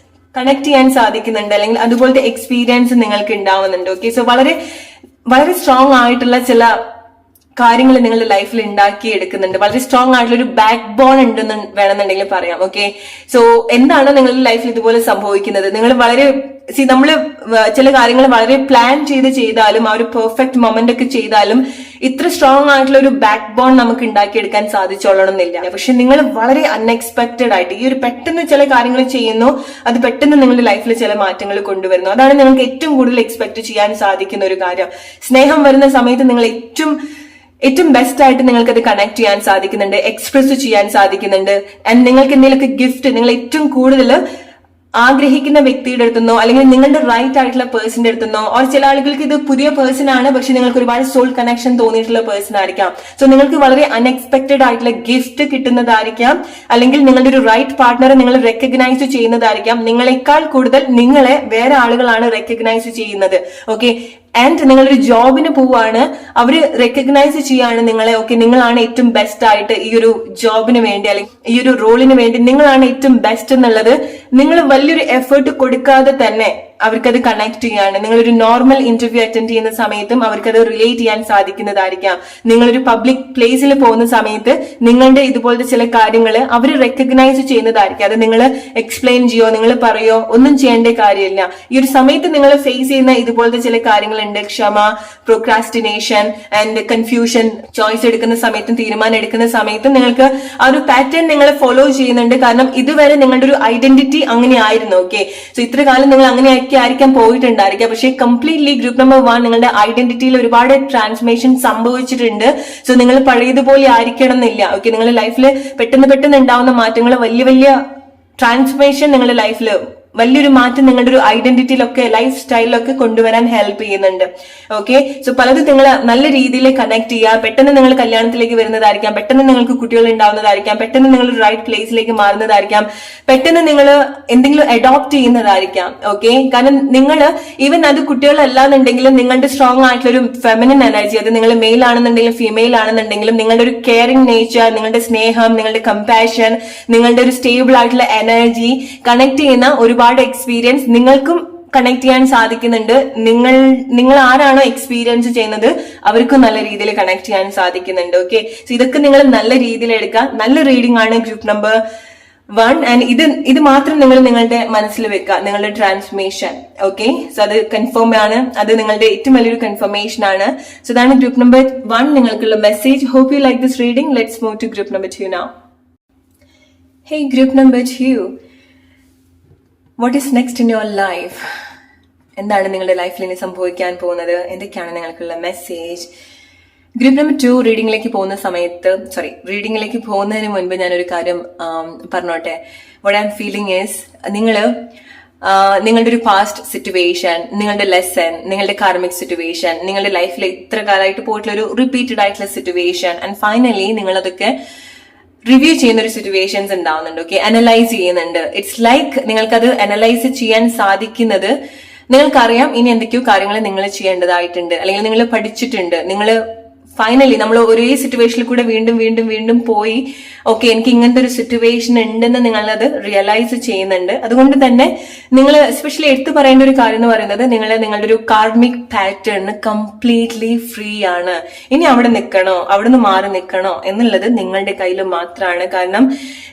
കണക്ട് ചെയ്യാൻ സാധിക്കുന്നുണ്ട്, അല്ലെങ്കിൽ അതുപോലത്തെ എക്സ്പീരിയൻസ് നിങ്ങൾക്ക് ഉണ്ടാവുന്നുണ്ട്. ഓക്കെ, സോ വളരെ വളരെ സ്ട്രോങ് ആയിട്ടുള്ള ചില കാര്യങ്ങൾ നിങ്ങളുടെ ലൈഫിൽ ഉണ്ടാക്കി എടുക്കുന്നുണ്ട്. വളരെ സ്ട്രോങ് ആയിട്ടുള്ള ഒരു ബാക്ക് ബോൺ ഉണ്ടെന്ന് വേണമെന്നുണ്ടെങ്കിൽ പറയാം. ഓക്കെ, സോ എന്താണ് നിങ്ങളുടെ ലൈഫിൽ ഇതുപോലെ സംഭവിക്കുന്നത്? നിങ്ങൾ വളരെ നമ്മള് ചില കാര്യങ്ങൾ വളരെ പ്ലാൻ ചെയ്താലും ആ ഒരു പെർഫെക്റ്റ് മൊമെന്റ് ഒക്കെ ചെയ്താലും ഇത്ര സ്ട്രോങ് ആയിട്ടുള്ള ഒരു ബാക്ക് ബോൺ നമുക്ക് ഉണ്ടാക്കിയെടുക്കാൻ സാധിച്ചോളണമെന്നില്ല. പക്ഷെ നിങ്ങൾ വളരെ അൺഎക്സ്പെക്ടഡ് ആയിട്ട് ഈ ഒരു പെട്ടെന്ന് ചില കാര്യങ്ങൾ ചെയ്യുന്നു, അത് പെട്ടെന്ന് നിങ്ങളുടെ ലൈഫിൽ ചില മാറ്റങ്ങൾ കൊണ്ടുവരുന്നു. അതാണ് നിങ്ങൾക്ക് ഏറ്റവും കൂടുതൽ എക്സ്പെക്ട് ചെയ്യാൻ സാധിക്കുന്ന ഒരു കാര്യം. സ്നേഹം വരുന്ന സമയത്ത് നിങ്ങൾ ഏറ്റവും ബെസ്റ്റ് ആയിട്ട് നിങ്ങൾക്ക് അത് കണക്ട് ചെയ്യാൻ സാധിക്കുന്നുണ്ട്, എക്സ്പ്രസ് ചെയ്യാൻ സാധിക്കുന്നുണ്ട്. ആൻഡ് നിങ്ങൾക്ക് എന്തെങ്കിലുമൊക്കെ ഗിഫ്റ്റ് നിങ്ങൾ ഏറ്റവും കൂടുതൽ ആഗ്രഹിക്കുന്ന വ്യക്തിയുടെ അടുത്തുനിന്നോ, അല്ലെങ്കിൽ നിങ്ങളുടെ റൈറ്റ് ആയിട്ടുള്ള പേഴ്സന്റെ അടുത്തുനിന്നോ, ഓർ ചില ആളുകൾക്ക് ഇത് പുതിയ പേഴ്സൺ ആണ്, പക്ഷെ നിങ്ങൾക്ക് ഒരുപാട് സോൾ കണക്ഷൻ തോന്നിയിട്ടുള്ള പേഴ്സൺ ആയിരിക്കാം. സോ നിങ്ങൾക്ക് വളരെ അൺഎക്സ്പെക്ടഡ് ആയിട്ടുള്ള ഗിഫ്റ്റ് കിട്ടുന്നതായിരിക്കാം, അല്ലെങ്കിൽ നിങ്ങളുടെ ഒരു റൈറ്റ് പാർട്ട്ണറെ നിങ്ങൾ റെക്കഗ്നൈസ് ചെയ്യുന്നതായിരിക്കാം. നിങ്ങളെക്കാൾ കൂടുതൽ നിങ്ങളെ വേറെ ആളുകളാണ് റെക്കഗ്നൈസ് ചെയ്യുന്നത്. ഓക്കെ, ആൻഡ് നിങ്ങളൊരു ജോബിന് പോവാണ്, അവര് റെക്കഗ്നൈസ് ചെയ്യാണ് നിങ്ങളെ. ഓക്കെ, നിങ്ങളാണ് ഏറ്റവും ബെസ്റ്റ് ആയിട്ട് ഈ ഒരു ജോബിന് വേണ്ടി, അല്ലെങ്കിൽ ഈ ഒരു റോളിന് വേണ്ടി നിങ്ങളാണ് ഏറ്റവും ബെസ്റ്റ് എന്നുള്ളത് നിങ്ങൾ വലിയൊരു എഫേർട്ട് കൊടുക്കാതെ തന്നെ അവർക്കത് കണക്ട് ചെയ്യാണ്. നിങ്ങളൊരു നോർമൽ ഇന്റർവ്യൂ അറ്റൻഡ് ചെയ്യുന്ന സമയത്തും അവർക്കത് റിലേറ്റ് ചെയ്യാൻ സാധിക്കുന്നതായിരിക്കാം. നിങ്ങളൊരു പബ്ലിക് പ്ലേസിൽ പോകുന്ന സമയത്ത് നിങ്ങളുടെ ഇതുപോലത്തെ ചില കാര്യങ്ങൾ അവർ റെക്കഗ്നൈസ് ചെയ്യുന്നതായിരിക്കും. അത് നിങ്ങൾ എക്സ്പ്ലെയിൻ ചെയ്യോ, നിങ്ങൾ പറയോ, ഒന്നും ചെയ്യേണ്ട കാര്യമില്ല. ഈ ഒരു സമയത്ത് നിങ്ങൾ ഫേസ് ചെയ്യുന്ന ഇതുപോലത്തെ ചില കാര്യങ്ങളുണ്ട്. ക്ഷമ, പ്രൊക്രാസ്റ്റിനേഷൻ ആൻഡ് കൺഫ്യൂഷൻ. ചോയ്സ് എടുക്കുന്ന സമയത്തും തീരുമാനം എടുക്കുന്ന സമയത്തും നിങ്ങൾക്ക് ആ ഒരു പാറ്റേൺ നിങ്ങൾ ഫോളോ ചെയ്യുന്നുണ്ട്. കാരണം ഇതുവരെ നിങ്ങളുടെ ഒരു ഐഡന്റിറ്റി അങ്ങനെ ആയിരുന്നു. ഓക്കെ, സോ ഇത്ര കാലം നിങ്ങൾ അങ്ങനെയൊക്കെ ആയിരിക്കാം പോയിട്ടുണ്ടായിരിക്കാം. പക്ഷേ കംപ്ലീറ്റ്ലി ഗ്രൂപ്പ് നമ്പർ 1 നിങ്ങളുടെ ഐഡന്റിറ്റിയിൽ ഒരുപാട് ട്രാൻസ്ഫോർമേഷൻ സംഭവിച്ചിട്ടുണ്ട്. സോ നിങ്ങൾ പഴയതുപോലെ ആയിരിക്കണം എന്നില്ല. ഓക്കെ, നിങ്ങളുടെ ലൈഫിൽ പെട്ടെന്ന് ഉണ്ടാവുന്ന മാറ്റങ്ങൾ, വലിയ ട്രാൻസ്ഫോർമേഷൻ നിങ്ങളുടെ ലൈഫിൽ വലിയൊരു മാറ്റം നിങ്ങളുടെ ഒരു ഐഡന്റിറ്റിയിലൊക്കെ ലൈഫ് സ്റ്റൈലിലൊക്കെ കൊണ്ടുവരാൻ ഹെൽപ്പ് ചെയ്യുന്നുണ്ട്. ഓക്കെ, സോ പലതും നിങ്ങൾ നല്ല രീതിയിൽ കണക്ട് ചെയ്യുക. പെട്ടെന്ന് നിങ്ങൾ കല്യാണത്തിലേക്ക് വരുന്നതായിരിക്കാം, പെട്ടെന്ന് നിങ്ങൾക്ക് കുട്ടികൾ ഉണ്ടാവുന്നതായിരിക്കാം, പെട്ടെന്ന് നിങ്ങൾ ഒരു റൈറ്റ് പ്ലേസിലേക്ക് മാറുന്നതായിരിക്കാം, പെട്ടെന്ന് നിങ്ങൾ എന്തെങ്കിലും അഡോപ്റ്റ് ചെയ്യുന്നതായിരിക്കാം. ഓക്കെ, കാരണം നിങ്ങൾ ഈവൻ അത് കുട്ടികളല്ലാന്നുണ്ടെങ്കിലും നിങ്ങളുടെ സ്ട്രോങ് ആയിട്ടുള്ള ഒരു ഫെമിനിൻ എനർജി, അത് നിങ്ങൾ മെയിൽ ആണെന്നുണ്ടെങ്കിലും ഫീമെയിൽ ആണെന്നുണ്ടെങ്കിലും നിങ്ങളുടെ ഒരു കെയറിംഗ് നേച്ചർ, നിങ്ങളുടെ സ്നേഹം, നിങ്ങളുടെ കമ്പാഷൻ, നിങ്ങളുടെ ഒരു സ്റ്റേബിൾ ആയിട്ടുള്ള എനർജി കണക്ട് ചെയ്യുന്ന ഒരുപാട് എക്സ്പീരിയൻസ് നിങ്ങൾക്കും കണക്ട് ചെയ്യാൻ സാധിക്കുന്നുണ്ട്. നിങ്ങൾ ആരാണോ എക്സ്പീരിയൻസ് ചെയ്യുന്നത് അവർക്കും നല്ല രീതിയിൽ കണക്ട് ചെയ്യാൻ സാധിക്കുന്നുണ്ട്. ഓക്കെ, സോ ഇതൊക്കെ നിങ്ങൾ നല്ല രീതിയിൽ എടുക്കുക. നല്ല റീഡിംഗ് ആണ് ഗ്രൂപ്പ് നമ്പർ 1. ആൻഡ് ഇത് മാത്രം നിങ്ങൾ നിങ്ങളുടെ മനസ്സിൽ വെക്കുക, നിങ്ങളുടെ ട്രാൻസ്ഫോർമേഷൻ. ഓക്കെ, സോ അത് കൺഫേം ആണ്, അത് നിങ്ങളുടെ ഏറ്റവും വലിയൊരു കൺഫർമേഷൻ ആണ്. സോ ഇതാണ് ഗ്രൂപ്പ് നമ്പർ 1 നിങ്ങൾക്കുള്ള message. Hope you like this reading. Let's move to group number 2 now. Hey, group number 2, what is next in your life? എന്താണ് നിങ്ങളുടെ ലൈഫിൽ ഇനി സംഭവിക്കാൻ പോകുന്നത്? എന്തൊക്കെയാണ് നിങ്ങൾക്കുള്ള മെസ്സേജ്? ഗ്രൂപ്പ് നമ്പർ 2 റീഡിംഗിലേക്ക് പോകുന്നതിന് മുൻപ് ഞാനൊരു കാര്യം പറഞ്ഞോട്ടെ. What I M feeling is, നിങ്ങളുടെ ഒരു പാസ്റ്റ് സിറ്റുവേഷൻ, നിങ്ങളുടെ ലെസൺ, നിങ്ങളുടെ കാർമിക് സിറ്റുവേഷൻ, നിങ്ങളുടെ ലൈഫിൽ ഇത്ര കാലമായിട്ട് പോയിട്ടുള്ള ഒരു റിപ്പീറ്റഡ് ആയിട്ടുള്ള സിറ്റുവേഷൻ, ആൻഡ് ഫൈനലി നിങ്ങളതൊക്കെ റിവ്യൂ ചെയ്യുന്ന ഒരു സിറ്റുവേഷൻസ് ഉണ്ടാവുന്നുണ്ട്. ഓക്കെ, അനലൈസ് ചെയ്യുന്നുണ്ട്. ഇറ്റ്സ് ലൈക്ക് നിങ്ങൾക്കത് അനലൈസ് ചെയ്യാൻ സാധിക്കുന്നത്, നിങ്ങൾക്കറിയാം ഇനി എന്തൊക്കെയോ കാര്യങ്ങൾ നിങ്ങൾ ചെയ്യേണ്ടതായിട്ടുണ്ട്, അല്ലെങ്കിൽ നിങ്ങൾ പഠിച്ചിട്ടുണ്ട്. ഫൈനലി നമ്മൾ ഒരേ സിറ്റുവേഷനിൽ കൂടെ വീണ്ടും പോയി ഓക്കെ എനിക്ക് ഇങ്ങനത്തെ ഒരു സിറ്റുവേഷൻ ഉണ്ടെന്ന് നിങ്ങളത് റിയലൈസ് ചെയ്യുന്നുണ്ട്. അതുകൊണ്ട് തന്നെ നിങ്ങൾ എസ്പെഷ്യലി എടുത്തു പറയേണ്ട ഒരു കാര്യം എന്ന് പറയുന്നത്, നിങ്ങളുടെ ഒരു കാർമിക് പാറ്റേൺ കംപ്ലീറ്റ്ലി ഫ്രീ ആണ്. ഇനി അവിടെ നിൽക്കണോ, അവിടെ നിന്ന് മാറി നിൽക്കണോ എന്നുള്ളത് നിങ്ങളുടെ കയ്യിൽ മാത്രമാണ്. കാരണം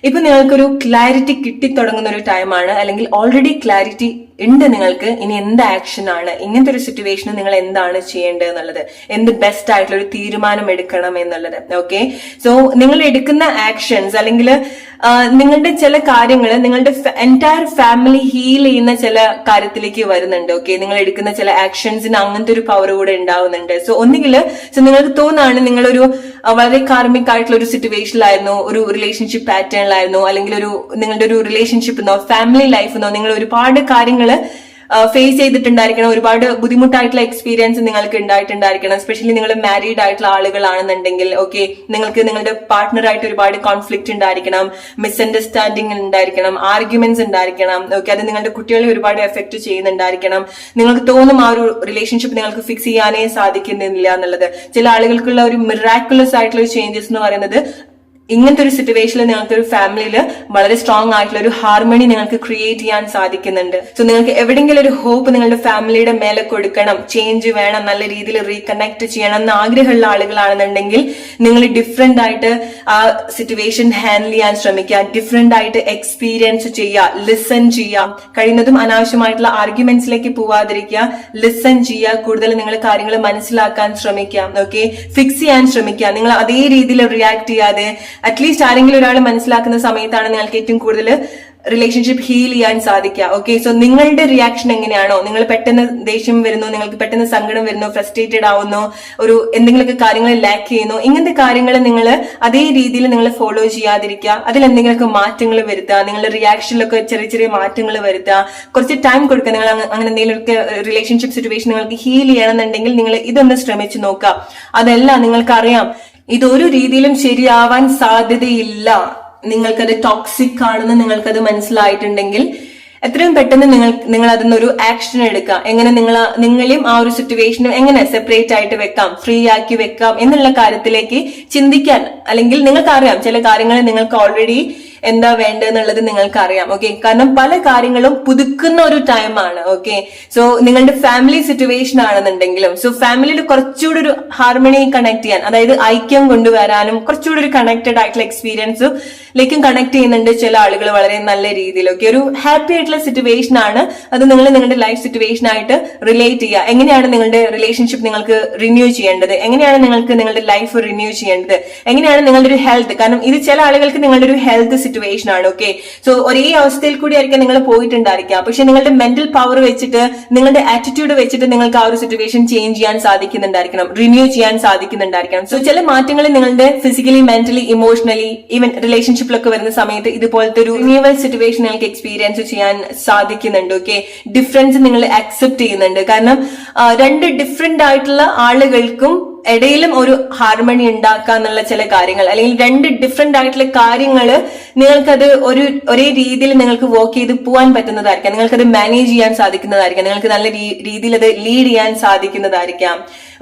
ഇപ്പൊ നിങ്ങൾക്കൊരു ക്ലാരിറ്റി കിട്ടിത്തുടങ്ങുന്ന ഒരു ടൈമാണ്, അല്ലെങ്കിൽ ഓൾറെഡി ക്ലാരിറ്റി ഉണ്ട് നിങ്ങൾക്ക്. ഇനി എന്ത് ആക്ഷൻ ആണ്, ഇങ്ങനത്തെ ഒരു സിറ്റുവേഷന് നിങ്ങൾ എന്താണ് ചെയ്യേണ്ടത് എന്നുള്ളത്, എന്ത് ബെസ്റ്റ് ആയിട്ടുള്ള ഒരു തീരുമാനം എടുക്കണം എന്നുള്ളത്. ഓക്കെ, സോ നിങ്ങൾ എടുക്കുന്ന ആക്ഷൻസ്, അല്ലെങ്കിൽ നിങ്ങളുടെ ചില കാര്യങ്ങൾ നിങ്ങളുടെ എൻറ്റയർ ഫാമിലി ഹീൽ ചെയ്യുന്ന ചില കാര്യത്തിലേക്ക് വരുന്നുണ്ട്. ഓക്കെ, നിങ്ങൾ എടുക്കുന്ന ചില ആക്ഷൻസിന് അങ്ങനത്തെ ഒരു പവർ കൂടെ ഉണ്ടാവുന്നുണ്ട്. സോ നിങ്ങൾക്ക് തോന്നാണ് നിങ്ങളൊരു വളരെ കാർമിക് ആയിട്ടുള്ള ഒരു സിറ്റുവേഷനിലായിരുന്നു, ഒരു റിലേഷൻഷിപ്പ് പാറ്റേണിലായിരുന്നു, അല്ലെങ്കിൽ നിങ്ങളുടെ ഒരു റിലേഷൻഷിപ്പ് ഫാമിലി ലൈഫെന്നോ നിങ്ങൾ ഒരുപാട് കാര്യങ്ങൾ ഫേസ് ചെയ്തിട്ടുണ്ടായിരിക്കണം, ഒരുപാട് ബുദ്ധിമുട്ടായിട്ടുള്ള എക്സ്പീരിയൻസ് നിങ്ങൾക്ക് ഉണ്ടായിട്ടുണ്ടായിരിക്കണം. എസ്പെഷ്യലി നിങ്ങൾ മാരീഡ് ആയിട്ടുള്ള ആളുകളാണെന്നുണ്ടെങ്കിൽ ഓക്കെ, നിങ്ങൾക്ക് നിങ്ങളുടെ പാർട്ട്ണറായിട്ട് ഒരുപാട് കോൺഫ്ലിക്റ്റ് ഉണ്ടായിരിക്കണം, മിസ്അണ്ടർസ്റ്റാൻഡിങ് ഉണ്ടായിരിക്കണം, ആർഗ്യുമെന്റ്സ് ഉണ്ടായിരിക്കണം. ഓക്കെ, അത് നിങ്ങളുടെ കുട്ടികളെ ഒരുപാട് എഫക്ട് ചെയ്യുന്നുണ്ടായിരിക്കണം. നിങ്ങൾക്ക് തോന്നും ആ ഒരു റിലേഷൻഷിപ്പ് നിങ്ങൾക്ക് ഫിക്സ് ചെയ്യാനേ സാധിക്കുന്നില്ല എന്നുള്ളത്. ചില ആളുകൾക്കുള്ള ഒരു മിറാക്കുലസ് ആയിട്ടുള്ള ഒരു ചേഞ്ചസ് എന്ന് പറയുന്നത് ഇങ്ങനത്തെ ഒരു സിറ്റുവേഷനിൽ നിങ്ങൾക്ക് ഒരു ഫാമിലിയിൽ വളരെ സ്ട്രോങ് ആയിട്ടുള്ള ഒരു ഹാർമണി നിങ്ങൾക്ക് ക്രിയേറ്റ് ചെയ്യാൻ സാധിക്കുന്നുണ്ട്. സോ നിങ്ങൾക്ക് എവിടെയെങ്കിലും ഒരു ഹോപ്പ് നിങ്ങളുടെ ഫാമിലിയുടെ മേലെ കൊടുക്കണം, ചേഞ്ച് വേണം, നല്ല രീതിയിൽ റീകണക്ട് ചെയ്യണം എന്ന് ആഗ്രഹമുള്ള ആളുകളാണെന്നുണ്ടെങ്കിൽ നിങ്ങൾ ഡിഫറെന്റ് ആയിട്ട് ആ സിറ്റുവേഷൻ ഹാൻഡിൽ ചെയ്യാൻ ശ്രമിക്കുക, ഡിഫറെന്റ് ആയിട്ട് എക്സ്പീരിയൻസ് ചെയ്യുക, ലിസൺ ചെയ്യുക, കഴിയുന്നതും അനാവശ്യമായിട്ടുള്ള ആർഗ്യുമെന്റ്സിലേക്ക് പോവാതിരിക്കുക, ലിസൺ ചെയ്യുക, കൂടുതൽ നിങ്ങൾ കാര്യങ്ങൾ മനസ്സിലാക്കാൻ ശ്രമിക്കുക, ഓക്കെ, ഫിക്സ് ചെയ്യാൻ ശ്രമിക്കുക. നിങ്ങൾ അതേ രീതിയിൽ റിയാക്ട് ചെയ്യാതെ അറ്റ്ലീസ്റ്റ് ആരെങ്കിലും ഒരാൾ മനസ്സിലാക്കുന്ന സമയത്താണ് നിങ്ങൾക്ക് ഏറ്റവും കൂടുതൽ റിലേഷൻഷിപ്പ് ഹീൽ ചെയ്യാൻ സാധിക്കുക. ഓക്കെ, സോ നിങ്ങളുടെ റിയാക്ഷൻ എങ്ങനെയാണോ, നിങ്ങൾ പെട്ടെന്ന് ദേഷ്യം വരുന്നു, നിങ്ങൾക്ക് പെട്ടെന്ന് സങ്കടം വരുന്നു, ഫ്രസ്ട്രേറ്റഡ് ആവുന്നു, ഒരു എന്തെങ്കിലുമൊക്കെ കാര്യങ്ങൾ ലാക്ക് ചെയ്യുന്നു, ഇങ്ങനത്തെ കാര്യങ്ങൾ നിങ്ങൾ അതേ രീതിയിൽ നിങ്ങൾ ഫോളോ ചെയ്യാതിരിക്കുക. അതിൽ എന്തെങ്കിലുമൊക്കെ മാറ്റങ്ങൾ വരുത്തുക, നിങ്ങളുടെ റിയാക്ഷനിലൊക്കെ ചെറിയ മാറ്റങ്ങൾ വരുത്തുക, കുറച്ച് ടൈം കൊടുക്കുക. നിങ്ങൾ അങ്ങനെ എന്തെങ്കിലുമൊക്കെ റിലേഷൻഷിപ്പ് സിറ്റുവേഷൻ നിങ്ങൾക്ക് ഹീൽ ചെയ്യണമെന്നുണ്ടെങ്കിൽ നിങ്ങൾ ഇതൊന്ന് ശ്രമിച്ചു നോക്കുക. അതല്ല നിങ്ങൾക്കറിയാം ഇതൊരു രീതിയിലും ശരിയാവാൻ സാധ്യതയില്ല, നിങ്ങൾക്കത് ടോക്സിക് ആണെന്ന് നിങ്ങൾക്കത് മനസ്സിലായിട്ടുണ്ടെങ്കിൽ എത്രയും പെട്ടെന്ന് നിങ്ങൾ അതിനൊരു ആക്ഷൻ എടുക്കുക. എങ്ങനെ നിങ്ങളെയും ആ ഒരു സിറ്റുവേഷനും എങ്ങനെ സെപ്പറേറ്റ് ആയിട്ട് വെക്കാം, ഫ്രീ ആക്കി വെക്കാം എന്നുള്ള കാര്യത്തിലേക്ക് ചിന്തിക്കാൻ. അല്ലെങ്കിൽ നിങ്ങൾക്കറിയാം ചില കാര്യങ്ങൾ നിങ്ങൾക്ക് ഓൾറെഡി എന്താ വേണ്ടതെന്നുള്ളത് നിങ്ങൾക്ക് അറിയാം. ഓക്കെ, കാരണം പല കാര്യങ്ങളും പുതുക്കുന്ന ഒരു ടൈമാണ്. ഓക്കെ, സോ നിങ്ങളുടെ ഫാമിലി സിറ്റുവേഷൻ ആണെന്നുണ്ടെങ്കിലും സോ ഫാമിലിയിൽ കുറച്ചുകൂടി ഒരു ഹാർമണി കണക്ട് ചെയ്യാൻ, അതായത് ഐക്യം കൊണ്ടുവരാനും കുറച്ചുകൂടി ഒരു കണക്റ്റഡ് ആയിട്ടുള്ള എക്സ്പീരിയൻസിലേക്കും കണക്ട് ചെയ്യുന്നുണ്ട് ചില ആളുകൾ വളരെ നല്ല രീതിയിൽ. ഓക്കെ, ഒരു ഹാപ്പി ആയിട്ടുള്ള സിറ്റുവേഷൻ ആണ് അത്. നിങ്ങൾ നിങ്ങളുടെ ലൈഫ് സിറ്റുവേഷൻ ആയിട്ട് റിലേറ്റ് ചെയ്യുക. എങ്ങനെയാണ് നിങ്ങളുടെ റിലേഷൻഷിപ്പ് നിങ്ങൾക്ക് റിന്യൂ ചെയ്യേണ്ടത്, എങ്ങനെയാണ് നിങ്ങൾക്ക് നിങ്ങളുടെ ലൈഫ് റിന്യൂ ചെയ്യേണ്ടത്, എങ്ങനെയാണ് നിങ്ങളുടെ ഒരു ഹെൽത്ത്. കാരണം ഇത് ചില ആളുകൾക്ക് നിങ്ങളുടെ ഒരു ഹെൽത്ത് സിറ്റുവേഷൻ ആണ്. ഓക്കെ, സോ ഒരേ അവസ്ഥയിൽ കൂടി ആയിരിക്കും നിങ്ങൾ പോയിട്ടുണ്ടായിരിക്കാം, പക്ഷെ നിങ്ങളുടെ മെന്റൽ പവർ വെച്ചിട്ട് നിങ്ങളുടെ ആറ്റിറ്റ്യൂഡ് വെച്ചിട്ട് നിങ്ങൾക്ക് ആ ഒരു സിറ്റുവേഷൻ ചേഞ്ച് ചെയ്യാൻ സാധിക്കുന്നുണ്ടായിരിക്കണം, റിന്യൂ ചെയ്യാൻ സാധിക്കുന്നുണ്ടായിരിക്കണം. സോ ചില മാറ്റങ്ങൾ നിങ്ങളുടെ ഫിസിക്കലി, മെന്റലി, ഇമോഷണലി, ഈവൻ റിലേഷൻഷിപ്പിലൊക്കെ വരുന്ന സമയത്ത് ഇതുപോലത്തെ ഒരു റിന്യൂവൽ സിറ്റുവേഷൻ നിങ്ങൾക്ക് എക്സ്പീരിയൻസ് ചെയ്യാൻ സാധിക്കുന്നുണ്ട്. ഓക്കെ, ഡിഫറൻസ് നിങ്ങൾ അക്സെപ്റ്റ് ചെയ്യുന്നുണ്ട്. കാരണം രണ്ട് ഡിഫറെന്റ് ആയിട്ടുള്ള ആളുകൾക്കും ഇടയിലും ഒരു ഹാർമണി ഉണ്ടാക്കുക എന്നുള്ള ചില കാര്യങ്ങൾ, അല്ലെങ്കിൽ രണ്ട് ഡിഫറെന്റ് ആയിട്ടുള്ള കാര്യങ്ങൾ നിങ്ങൾക്കത് ഒരേ രീതിയിൽ നിങ്ങൾക്ക് വർക്ക് ചെയ്ത് പോകാൻ പറ്റുന്നതായിരിക്കാം, നിങ്ങൾക്കത് മാനേജ് ചെയ്യാൻ സാധിക്കുന്നതായിരിക്കാം, നിങ്ങൾക്ക് നല്ല രീതിയിൽ അത് ലീഡ് ചെയ്യാൻ സാധിക്കുന്നതായിരിക്കാം.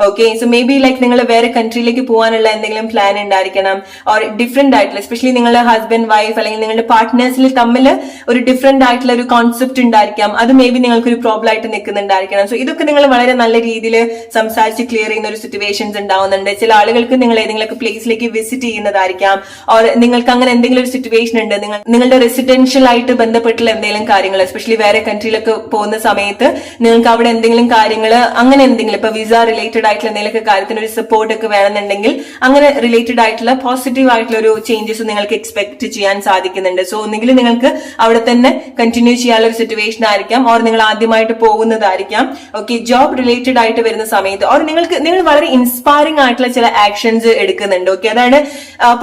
Okay, so maybe like നിങ്ങൾ വേറെ കൺട്രിയിലേക്ക് പോകാനുള്ള എന്തെങ്കിലും പ്ലാൻ ഉണ്ടായിരിക്കണം, ഓർ ഡിഫറെന്റ് ആയിട്ടുള്ള, എസ്പെഷ്യലി നിങ്ങളുടെ ഹസ്ബൻഡ് വൈഫ് അല്ലെങ്കിൽ നിങ്ങളുടെ പാർട്ട്നേഴ്സിൽ തമ്മിൽ ഒരു ഡിഫറെന്റ് ആയിട്ടുള്ള ഒരു കോൺസെപ്റ്റ് ഉണ്ടായിരിക്കാം, അത് മേ ബി നിങ്ങൾക്ക് ഒരു പ്രോബ്ലം ആയിട്ട് നിൽക്കുന്നുണ്ടായിരിക്കണം. സോ ഇതൊക്കെ നിങ്ങൾ വളരെ നല്ല രീതിയിൽ സംസാരിച്ച് ക്ലിയർ ചെയ്യുന്ന ഒരു സിറ്റുവേഷൻസ് ഉണ്ടാവുന്നുണ്ട്. ചില ആളുകൾക്ക് നിങ്ങൾ ഏതെങ്കിലും പ്ലേസിലേക്ക് വിസിറ്റ് ചെയ്യുന്നതായിരിക്കാം, ഓർ നിങ്ങൾക്ക് അങ്ങനെ എന്തെങ്കിലും ഒരു സിറ്റുവേഷൻ ഉണ്ട്, നിങ്ങളുടെ റെസിഡൻഷ്യൽ ആയിട്ട് ബന്ധപ്പെട്ടുള്ള എന്തെങ്കിലും കാര്യങ്ങൾ, എസ്പെഷ്യലി വേറെ കൺട്രിയിലൊക്കെ പോകുന്ന സമയത്ത് നിങ്ങൾക്ക് അവിടെ എന്തെങ്കിലും കാര്യങ്ങൾ, അങ്ങനെ എന്തെങ്കിലും ഇപ്പൊ വിസ റിലേറ്റഡ് ആയിട്ടുള്ള എന്തെങ്കിലും കാര്യത്തിന് ഒരു സപ്പോർട്ട് ഒക്കെ വേണമെന്നുണ്ടെങ്കിൽ അങ്ങനെ റിലേറ്റഡ് ആയിട്ടുള്ള പോസിറ്റീവ് ആയിട്ടുള്ള ഒരു ചേഞ്ചസ് നിങ്ങൾക്ക് എക്സ്പെക്ട് ചെയ്യാൻ സാധിക്കുന്നുണ്ട്. സോ ഒന്നെങ്കിൽ നിങ്ങൾക്ക് അവിടെ തന്നെ കണ്ടിന്യൂ ചെയ്യാനുള്ള ഒരു സിറ്റുവേഷൻ ആയിരിക്കാം, ഓർ നിങ്ങൾ ആദ്യമായിട്ട് പോകുന്നതായിരിക്കാം. ഓക്കെ, ജോബ് റിലേറ്റഡ് ആയിട്ട് വരുന്ന സമയത്ത്, ഓർ നിങ്ങൾ വളരെ ഇൻസ്പയറിംഗ് ആയിട്ടുള്ള ചില ആക്ഷൻസ് എടുക്കുന്നുണ്ട്. ഓക്കെ, അതാണ്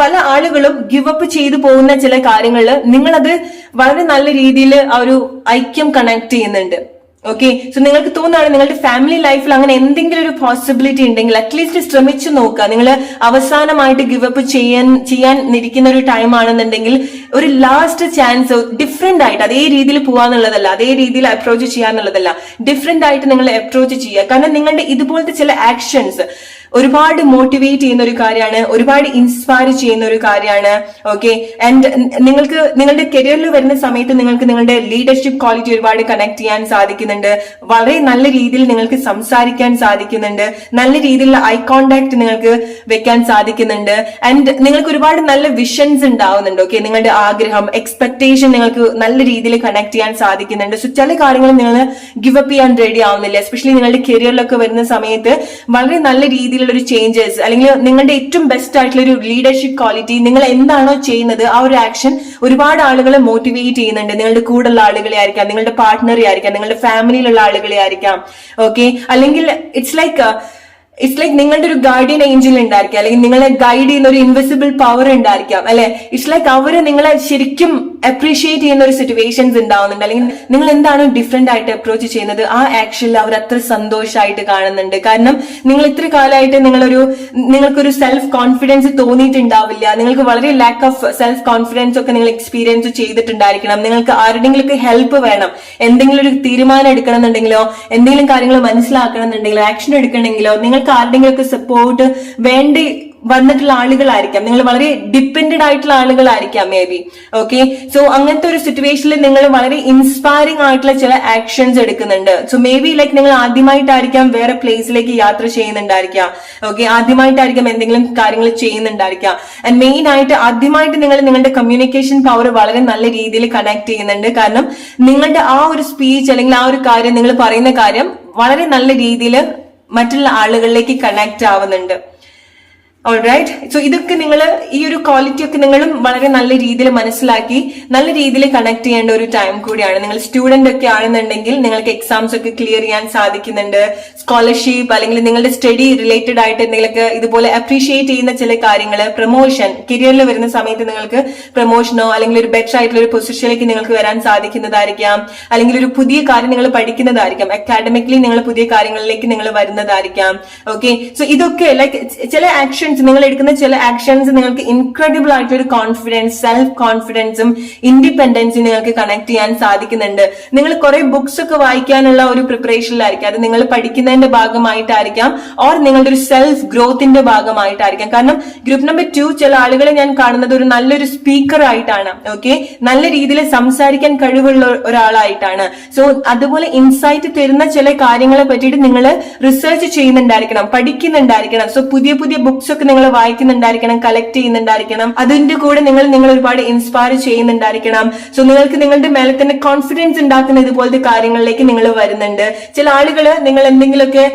പല ആളുകളും ഗിവ് അപ്പ് ചെയ്തു പോകുന്ന ചില കാര്യങ്ങളിൽ നിങ്ങളത് വളരെ നല്ല രീതിയിൽ ആ ഒരു ഐക്യം കണക്ട് ചെയ്യുന്നുണ്ട്. ഓക്കെ, സോ നിങ്ങൾക്ക് തോന്നുകയാണ് നിങ്ങളുടെ ഫാമിലി ലൈഫിൽ അങ്ങനെ എന്തെങ്കിലും ഒരു പോസിബിലിറ്റി ഉണ്ടെങ്കിൽ അറ്റ്ലീസ്റ്റ് ശ്രമിച്ചു നോക്കുക. നിങ്ങൾ അവസാനമായിട്ട് ഗിവ് അപ്പ് ചെയ്യാൻ ഇരിക്കുന്ന ഒരു ടൈം ആണെന്നുണ്ടെങ്കിൽ ഒരു ലാസ്റ്റ് ചാൻസ് ഡിഫറെന്റ് ആയിട്ട് അതേ രീതിയിൽ പോവാന്നുള്ളതല്ല, അതേ രീതിയിൽ അപ്രോച്ച് ചെയ്യാന്നുള്ളതല്ല, ഡിഫറെന്റ് ആയിട്ട് നിങ്ങൾ അപ്രോച്ച് ചെയ്യുക. കാരണം നിങ്ങളുടെ ഇതുപോലത്തെ ചില ആക്ഷൻസ് ഒരുപാട് മോട്ടിവേറ്റ് ചെയ്യുന്ന ഒരു കാര്യമാണ്, ഒരുപാട് ഇൻസ്പയർ ചെയ്യുന്ന ഒരു കാര്യമാണ്. ഓക്കെ, ആൻഡ് നിങ്ങൾക്ക് നിങ്ങളുടെ കരിയറിൽ വരുന്ന സമയത്ത് നിങ്ങൾക്ക് നിങ്ങളുടെ ലീഡർഷിപ്പ് ക്വാളിറ്റി ഒരുപാട് കണക്ട് ചെയ്യാൻ സാധിക്കുന്നുണ്ട്, വളരെ നല്ല രീതിയിൽ നിങ്ങൾക്ക് സംസാരിക്കാൻ സാധിക്കുന്നുണ്ട്, നല്ല രീതിയിലുള്ള ഐ കോണ്ടാക്ട് നിങ്ങൾക്ക് വെക്കാൻ സാധിക്കുന്നുണ്ട്, ആൻഡ് നിങ്ങൾക്ക് ഒരുപാട് നല്ല വിഷൻസ് ഉണ്ടാവുന്നുണ്ട്. ഓക്കെ, നിങ്ങളുടെ ആഗ്രഹം, എക്സ്പെക്ടേഷൻ നിങ്ങൾക്ക് നല്ല രീതിയിൽ കണക്ട് ചെയ്യാൻ സാധിക്കുന്നുണ്ട്. സോ ചില കാര്യങ്ങൾ നിങ്ങൾ ഗിവ് അപ്പ് ചെയ്യാൻ റെഡി ആവുന്നില്ല, എസ്പെഷ്യലി നിങ്ങളുടെ കരിയറിലൊക്കെ വരുന്ന സമയത്ത് വളരെ നല്ല രീതിയിൽ ഒരു ചേഞ്ചസ്, അല്ലെങ്കിൽ നിങ്ങളുടെ ഏറ്റവും ബെസ്റ്റ് ആയിട്ടുള്ള ഒരു ലീഡർഷിപ്പ് ക്വാളിറ്റി, നിങ്ങൾ എന്താണോ ചെയ്യുന്നത് ആ ഒരു ആക്ഷൻ ഒരുപാട് ആളുകളെ മോട്ടിവേറ്റ് ചെയ്യുന്നുണ്ട്. നിങ്ങളുടെ കൂടെയുള്ള ആളുകളെ ആയിരിക്കാം, നിങ്ങളുടെ പാർട്ട്ണറെ ആയിരിക്കാം, നിങ്ങളുടെ ഫാമിലിയിലുള്ള ആളുകളെ ആയിരിക്കാം. ഓക്കെ, അല്ലെങ്കിൽ ഇറ്റ്സ് ലൈക്ക് നിങ്ങളുടെ ഒരു ഗാർഡിയൻ ഏഞ്ചൽ ഉണ്ടായിരിക്കാം, അല്ലെങ്കിൽ നിങ്ങളെ ഗൈഡ് ചെയ്യുന്ന ഒരു ഇൻവിസിബിൾ പവർ ഉണ്ടായിരിക്കാം, അല്ലെ? ഇറ്റ്സ് ലൈക്ക് അവര് നിങ്ങളെ ശരിക്കും അപ്രീഷിയേറ്റ് ചെയ്യുന്ന ഒരു സിറ്റുവേഷൻസ് ഉണ്ടാവുന്നുണ്ട്, അല്ലെങ്കിൽ നിങ്ങൾ എന്താണ് ഡിഫറെന്റ് ആയിട്ട് അപ്രോച്ച് ചെയ്യുന്നത് ആ ആക്ഷനിൽ അവർ അത്ര സന്തോഷമായിട്ട് കാണുന്നുണ്ട്. കാരണം നിങ്ങൾ ഇത്ര കാലമായിട്ട് നിങ്ങൾക്കൊരു സെൽഫ് കോൺഫിഡൻസ് തോന്നിയിട്ടുണ്ടാവില്ല, നിങ്ങൾക്ക് വളരെ ലാക്ക് ഓഫ് സെൽഫ് കോൺഫിഡൻസ് ഒക്കെ നിങ്ങൾ എക്സ്പീരിയൻസ് ചെയ്തിട്ടുണ്ടായിരിക്കണം. നിങ്ങൾക്ക് ആരുടെങ്കിലും ഹെൽപ്പ് വേണം, എന്തെങ്കിലും ഒരു തീരുമാനം എടുക്കണം എന്നുണ്ടെങ്കിലോ, എന്തെങ്കിലും കാര്യങ്ങൾ മനസ്സിലാക്കണം എന്നുണ്ടെങ്കിലോ, ആക്ഷൻ എടുക്കണമെങ്കിലോ, നിങ്ങൾക്ക് ആരുടെങ്കിലും ഒക്കെ സപ്പോർട്ട് വേണ്ടി വന്നിട്ടുള്ള ആളുകളായിരിക്കാം, നിങ്ങൾ വളരെ ഡിപ്പെൻഡന്റ് ആയിട്ടുള്ള ആളുകളായിരിക്കാം മേ ബി. ഓക്കെ, സോ അങ്ങനത്തെ ഒരു സിറ്റുവേഷനിൽ നിങ്ങൾ വളരെ ഇൻസ്പയറിംഗ് ആയിട്ടുള്ള ചില ആക്ഷൻസ് എടുക്കുന്നുണ്ട്. സോ മേ ബി ലൈക്ക് നിങ്ങൾ ആദ്യമായിട്ടായിരിക്കാം വേറെ പ്ലേസിലേക്ക് യാത്ര ചെയ്യുന്നുണ്ടായിരിക്കാം. ഓക്കെ, ആദ്യമായിട്ടായിരിക്കാം എന്തെങ്കിലും കാര്യങ്ങൾ ചെയ്യുന്നുണ്ടായിരിക്കാം, ആൻഡ് മെയിൻ ആയിട്ട് ആദ്യമായിട്ട് നിങ്ങൾ നിങ്ങളുടെ കമ്മ്യൂണിക്കേഷൻ പവർ വളരെ നല്ല രീതിയിൽ കണക്ട് ചെയ്യുന്നുണ്ട്. കാരണം നിങ്ങളുടെ ആ ഒരു സ്പീച്ച് അല്ലെങ്കിൽ ആ ഒരു കാര്യം, നിങ്ങൾ പറയുന്ന കാര്യം വളരെ നല്ല രീതിയിൽ മറ്റുള്ള ആളുകളിലേക്ക് കണക്ട് ആവുന്നുണ്ട്. ഓൾറൈറ്റ്, സോ ഇതൊക്കെ നിങ്ങൾ ഈ ഒരു ക്വാളിറ്റി ഒക്കെ നിങ്ങളും വളരെ നല്ല രീതിയിൽ മനസ്സിലാക്കി നല്ല രീതിയിൽ കണക്ട് ചെയ്യേണ്ട ഒരു ടൈം കൂടിയാണ്. നിങ്ങൾ സ്റ്റുഡന്റ് ഒക്കെ ആണെന്നുണ്ടെങ്കിൽ നിങ്ങൾക്ക് എക്സാംസ് ഒക്കെ ക്ലിയർ ചെയ്യാൻ സാധിക്കുന്നുണ്ട്, സ്കോളർഷിപ്പ് അല്ലെങ്കിൽ നിങ്ങളുടെ സ്റ്റഡി റിലേറ്റഡ് ആയിട്ട് എന്തെങ്കിലുമൊക്കെ ഇതുപോലെ അപ്രീഷിയേറ്റ് ചെയ്യുന്ന ചില കാര്യങ്ങൾ, പ്രൊമോഷൻ, കരിയറിൽ വരുന്ന സമയത്ത് നിങ്ങൾക്ക് പ്രൊമോഷനോ അല്ലെങ്കിൽ ഒരു ബെറ്റർ ആയിട്ടുള്ള ഒരു പൊസിഷനിലേക്ക് നിങ്ങൾക്ക് വരാൻ സാധിക്കുന്നതായിരിക്കാം, അല്ലെങ്കിൽ ഒരു പുതിയ കാര്യം നിങ്ങൾ പഠിക്കുന്നതായിരിക്കാം, അക്കാഡമിക്കലി നിങ്ങൾ പുതിയ കാര്യങ്ങളിലേക്ക് നിങ്ങൾ വരുന്നതായിരിക്കാം. ഓക്കെ, സോ ഇതൊക്കെ ലൈക്ക് ചില ആക്ഷൻസ് ആക്ഷൻസ്, നിങ്ങൾ എടുക്കുന്ന ചില ആക്ഷൻസ് നിങ്ങൾക്ക് ഇൻക്രെഡിബിൾ ആയിട്ടൊരു കോൺഫിഡൻസ്, സെൽഫ് കോൺഫിഡൻസും ഇൻഡിപെൻഡൻസും നിങ്ങൾക്ക് കണക്ട് ചെയ്യാൻ സാധിക്കുന്നുണ്ട്. നിങ്ങൾ കുറെ ബുക്സ് ഒക്കെ വായിക്കാനുള്ള ഒരു പ്രിപ്പറേഷനിലായിരിക്കും. അത് നിങ്ങൾ പഠിക്കുന്നതിന്റെ ഭാഗമായിട്ടായിരിക്കാം, ഓർ നിങ്ങളുടെ ഒരു സെൽഫ് ഗ്രോത്തിന്റെ ഭാഗമായിട്ടായിരിക്കാം. കാരണം ഗ്രൂപ്പ് നമ്പർ 2 ചില ആളുകളെ ഞാൻ കാണുന്നത് ഒരു നല്ലൊരു സ്പീക്കർ ആയിട്ടാണ്. ഓക്കെ, നല്ല രീതിയിൽ സംസാരിക്കാൻ കഴിവുള്ള ഒരാളായിട്ടാണ്. സോ അതുപോലെ ഇൻസൈറ്റ് തരുന്ന ചില കാര്യങ്ങളെ പറ്റിയിട്ട് നിങ്ങൾ റിസർച്ച് ചെയ്യുന്നുണ്ടായിരിക്കണം, പഠിക്കുന്നുണ്ടായിരിക്കണം. സോ പുതിയ പുതിയ ബുക്സ് ഒക്കെ നിങ്ങൾ വായിക്കുന്നുണ്ടായിരിക്കണം, കളക്ട് ചെയ്യുന്നുണ്ടായിരിക്കണം. അതിന്റെ കൂടെ നിങ്ങൾ ഒരുപാട് ഇൻസ്പയർ ചെയ്യുന്നുണ്ടായിരിക്കണം. സോ നിങ്ങൾക്ക് നിങ്ങളുടെ മേലെ തന്നെ കോൺഫിഡൻസ് ഉണ്ടാക്കുന്ന ഇതുപോലത്തെ കാര്യങ്ങളിലേക്ക് നിങ്ങൾ വരുന്നുണ്ട്. ചില ആളുകൾ നിങ്ങൾ എന്തെങ്കിലുമൊക്കെ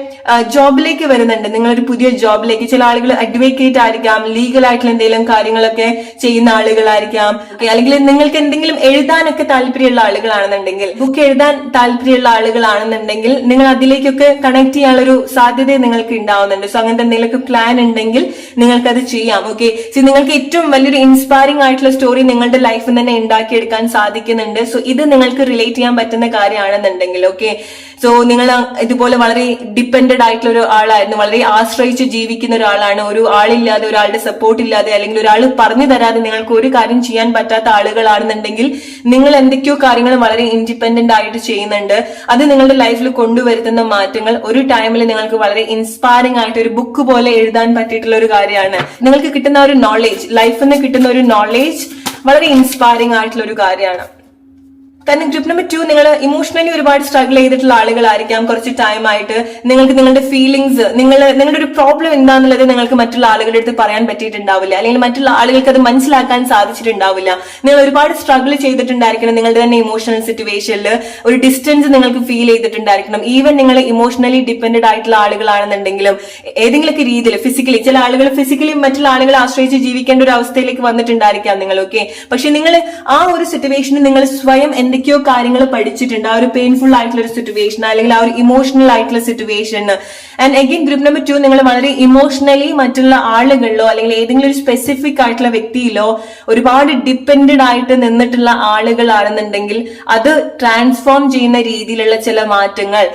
ജോബിലേക്ക് വരുന്നുണ്ട്, നിങ്ങളൊരു പുതിയ ജോബിലേക്ക്. ചില ആളുകൾ അഡ്വക്കേറ്റ് ആയിരിക്കാം, ലീഗൽ ആയിട്ടുള്ള എന്തെങ്കിലും കാര്യങ്ങളൊക്കെ ചെയ്യുന്ന ആളുകളായിരിക്കാം. അല്ലെങ്കിൽ നിങ്ങൾക്ക് എന്തെങ്കിലും എഴുതാനൊക്കെ താല്പര്യമുള്ള ആളുകളാണെന്നുണ്ടെങ്കിൽ, ബുക്ക് എഴുതാൻ താല്പര്യമുള്ള ആളുകളാണെന്നുണ്ടെങ്കിൽ നിങ്ങൾ അതിലേക്കൊക്കെ കണക്ട് ചെയ്യാനുള്ള ഒരു സാധ്യത നിങ്ങൾക്ക് ഉണ്ടാവുന്നുണ്ട്. സോ അങ്ങനത്തെ എന്തെങ്കിലുമൊക്കെ പ്ലാൻ ഉണ്ടെങ്കിൽ നിങ്ങൾക്കത് ചെയ്യാം. ഓക്കെ, സോ നിങ്ങൾക്ക് ഏറ്റവും വലിയൊരു ഇൻസ്പയറിംഗ് ആയിട്ടുള്ള സ്റ്റോറി നിങ്ങളുടെ ലൈഫിൽ തന്നെ ഉണ്ടാക്കിയെടുക്കാൻ സാധിക്കുന്നുണ്ട്. സോ ഇത് നിങ്ങൾക്ക് റിലേറ്റ് ചെയ്യാൻ പറ്റുന്ന കാര്യമാണെന്നുണ്ടെങ്കിൽ, ഓക്കെ, സോ നിങ്ങൾ ഇതുപോലെ വളരെ ഡിപ്പെൻഡഡ് ആയിട്ടുള്ള ഒരു ആളായിരുന്നു, വളരെ ആശ്രയിച്ച് ജീവിക്കുന്ന ഒരാളാണ്. ഒരു ആളില്ലാതെ, ഒരാളുടെ സപ്പോർട്ട് ഇല്ലാതെ, അല്ലെങ്കിൽ ഒരാൾ പറഞ്ഞു തരാതെ നിങ്ങൾക്ക് ഒരു കാര്യം ചെയ്യാൻ പറ്റാത്ത ആളുകളാണെന്നുണ്ടെങ്കിൽ നിങ്ങൾ എന്തൊക്കെയോ കാര്യങ്ങൾ വളരെ ഇൻഡിപെൻഡന്റ് ആയിട്ട് ചെയ്യുന്നുണ്ട്. അത് നിങ്ങളുടെ ലൈഫിൽ കൊണ്ടുവരുത്തുന്ന മാറ്റങ്ങൾ ഒരു ടൈമിൽ നിങ്ങൾക്ക് വളരെ ഇൻസ്പയറിംഗ് ആയിട്ട് ഒരു ബുക്ക് പോലെ എഴുതാൻ പറ്റിയിട്ടുള്ള ഒരു കാര്യമാണ്. നിങ്ങൾക്ക് കിട്ടുന്ന ഒരു നോളേജ്, ലൈഫിൽ നിന്ന് കിട്ടുന്ന ഒരു നോളേജ് വളരെ ഇൻസ്പയറിംഗ് ആയിട്ടുള്ള ഒരു കാര്യമാണ്. കാരണം ഗ്രൂപ്പ് നമ്പർ 2 നിങ്ങൾ ഇമോഷണലി ഒരുപാട് സ്ട്രഗിൾ ചെയ്തിട്ടുള്ള ആളുകളായിരിക്കാം. കുറച്ച് ടൈം ആയിട്ട് നിങ്ങൾക്ക് നിങ്ങളുടെ ഫീലിംഗ്സ്, നിങ്ങളുടെ ഒരു പ്രോബ്ലം എന്താണെന്നുള്ളത് നിങ്ങൾക്ക് മറ്റുള്ള ആളുകളുടെ അടുത്ത് പറയാൻ പറ്റിയിട്ടുണ്ടാവില്ല, അല്ലെങ്കിൽ മറ്റുള്ള ആളുകൾക്ക് അത് മനസ്സിലാക്കാൻ സാധിച്ചിട്ടുണ്ടാവില്ല. നിങ്ങൾ ഒരുപാട് സ്ട്രഗിൾ ചെയ്തിട്ടുണ്ടായിരിക്കണം നിങ്ങളുടെ തന്നെ ഇമോഷണൽ സിറ്റുവേഷനിൽ. ഒരു ഡിസ്റ്റൻസ് നിങ്ങൾക്ക് ഫീൽ ചെയ്തിട്ടുണ്ടായിരിക്കണം. ഈവൻ നിങ്ങൾ ഇമോഷണലി ഡിപ്പെൻഡഡ് ആയിട്ടുള്ള ആളുകളാണെന്നുണ്ടെങ്കിലും ഏതെങ്കിലുമൊക്കെ രീതിയിൽ ഫിസിക്കലി, ചില ആളുകൾ ഫിസിക്കലി മറ്റുള്ള ആളുകളെ ആശ്രയിച്ച് ജീവിക്കേണ്ട ഒരു അവസ്ഥയിലേക്ക് വന്നിട്ടുണ്ടായിരിക്കാം നിങ്ങൾ. ഓക്കെ, പക്ഷെ നിങ്ങൾ ആ ഒരു സിറ്റുവേഷനിൽ നിങ്ങൾ സ്വയം എന്തൊക്കെയോ കാര്യങ്ങൾ പഠിച്ചിട്ടുണ്ട്. ആ ഒരു പെയിൻഫുൾ ആയിട്ടുള്ള ഒരു സിറ്റുവേഷൻ, അല്ലെങ്കിൽ ആ ഒരു ഇമോഷണൽ ആയിട്ടുള്ള situation. And again group number 2 നിങ്ങൾ വളരെ ഇമോഷണലി മറ്റുള്ള ആളുകളിലോ അല്ലെങ്കിൽ ഏതെങ്കിലും ഒരു സ്പെസിഫിക് ആയിട്ടുള്ള വ്യക്തിയിലോ ഒരുപാട് ഡിപ്പെൻഡഡ് ആയിട്ട് നിന്നിട്ടുള്ള ആളുകളാണെന്നുണ്ടെങ്കിൽ അത് ട്രാൻസ്ഫോം ചെയ്യുന്ന രീതിയിലുള്ള ചില മാറ്റങ്ങൾ,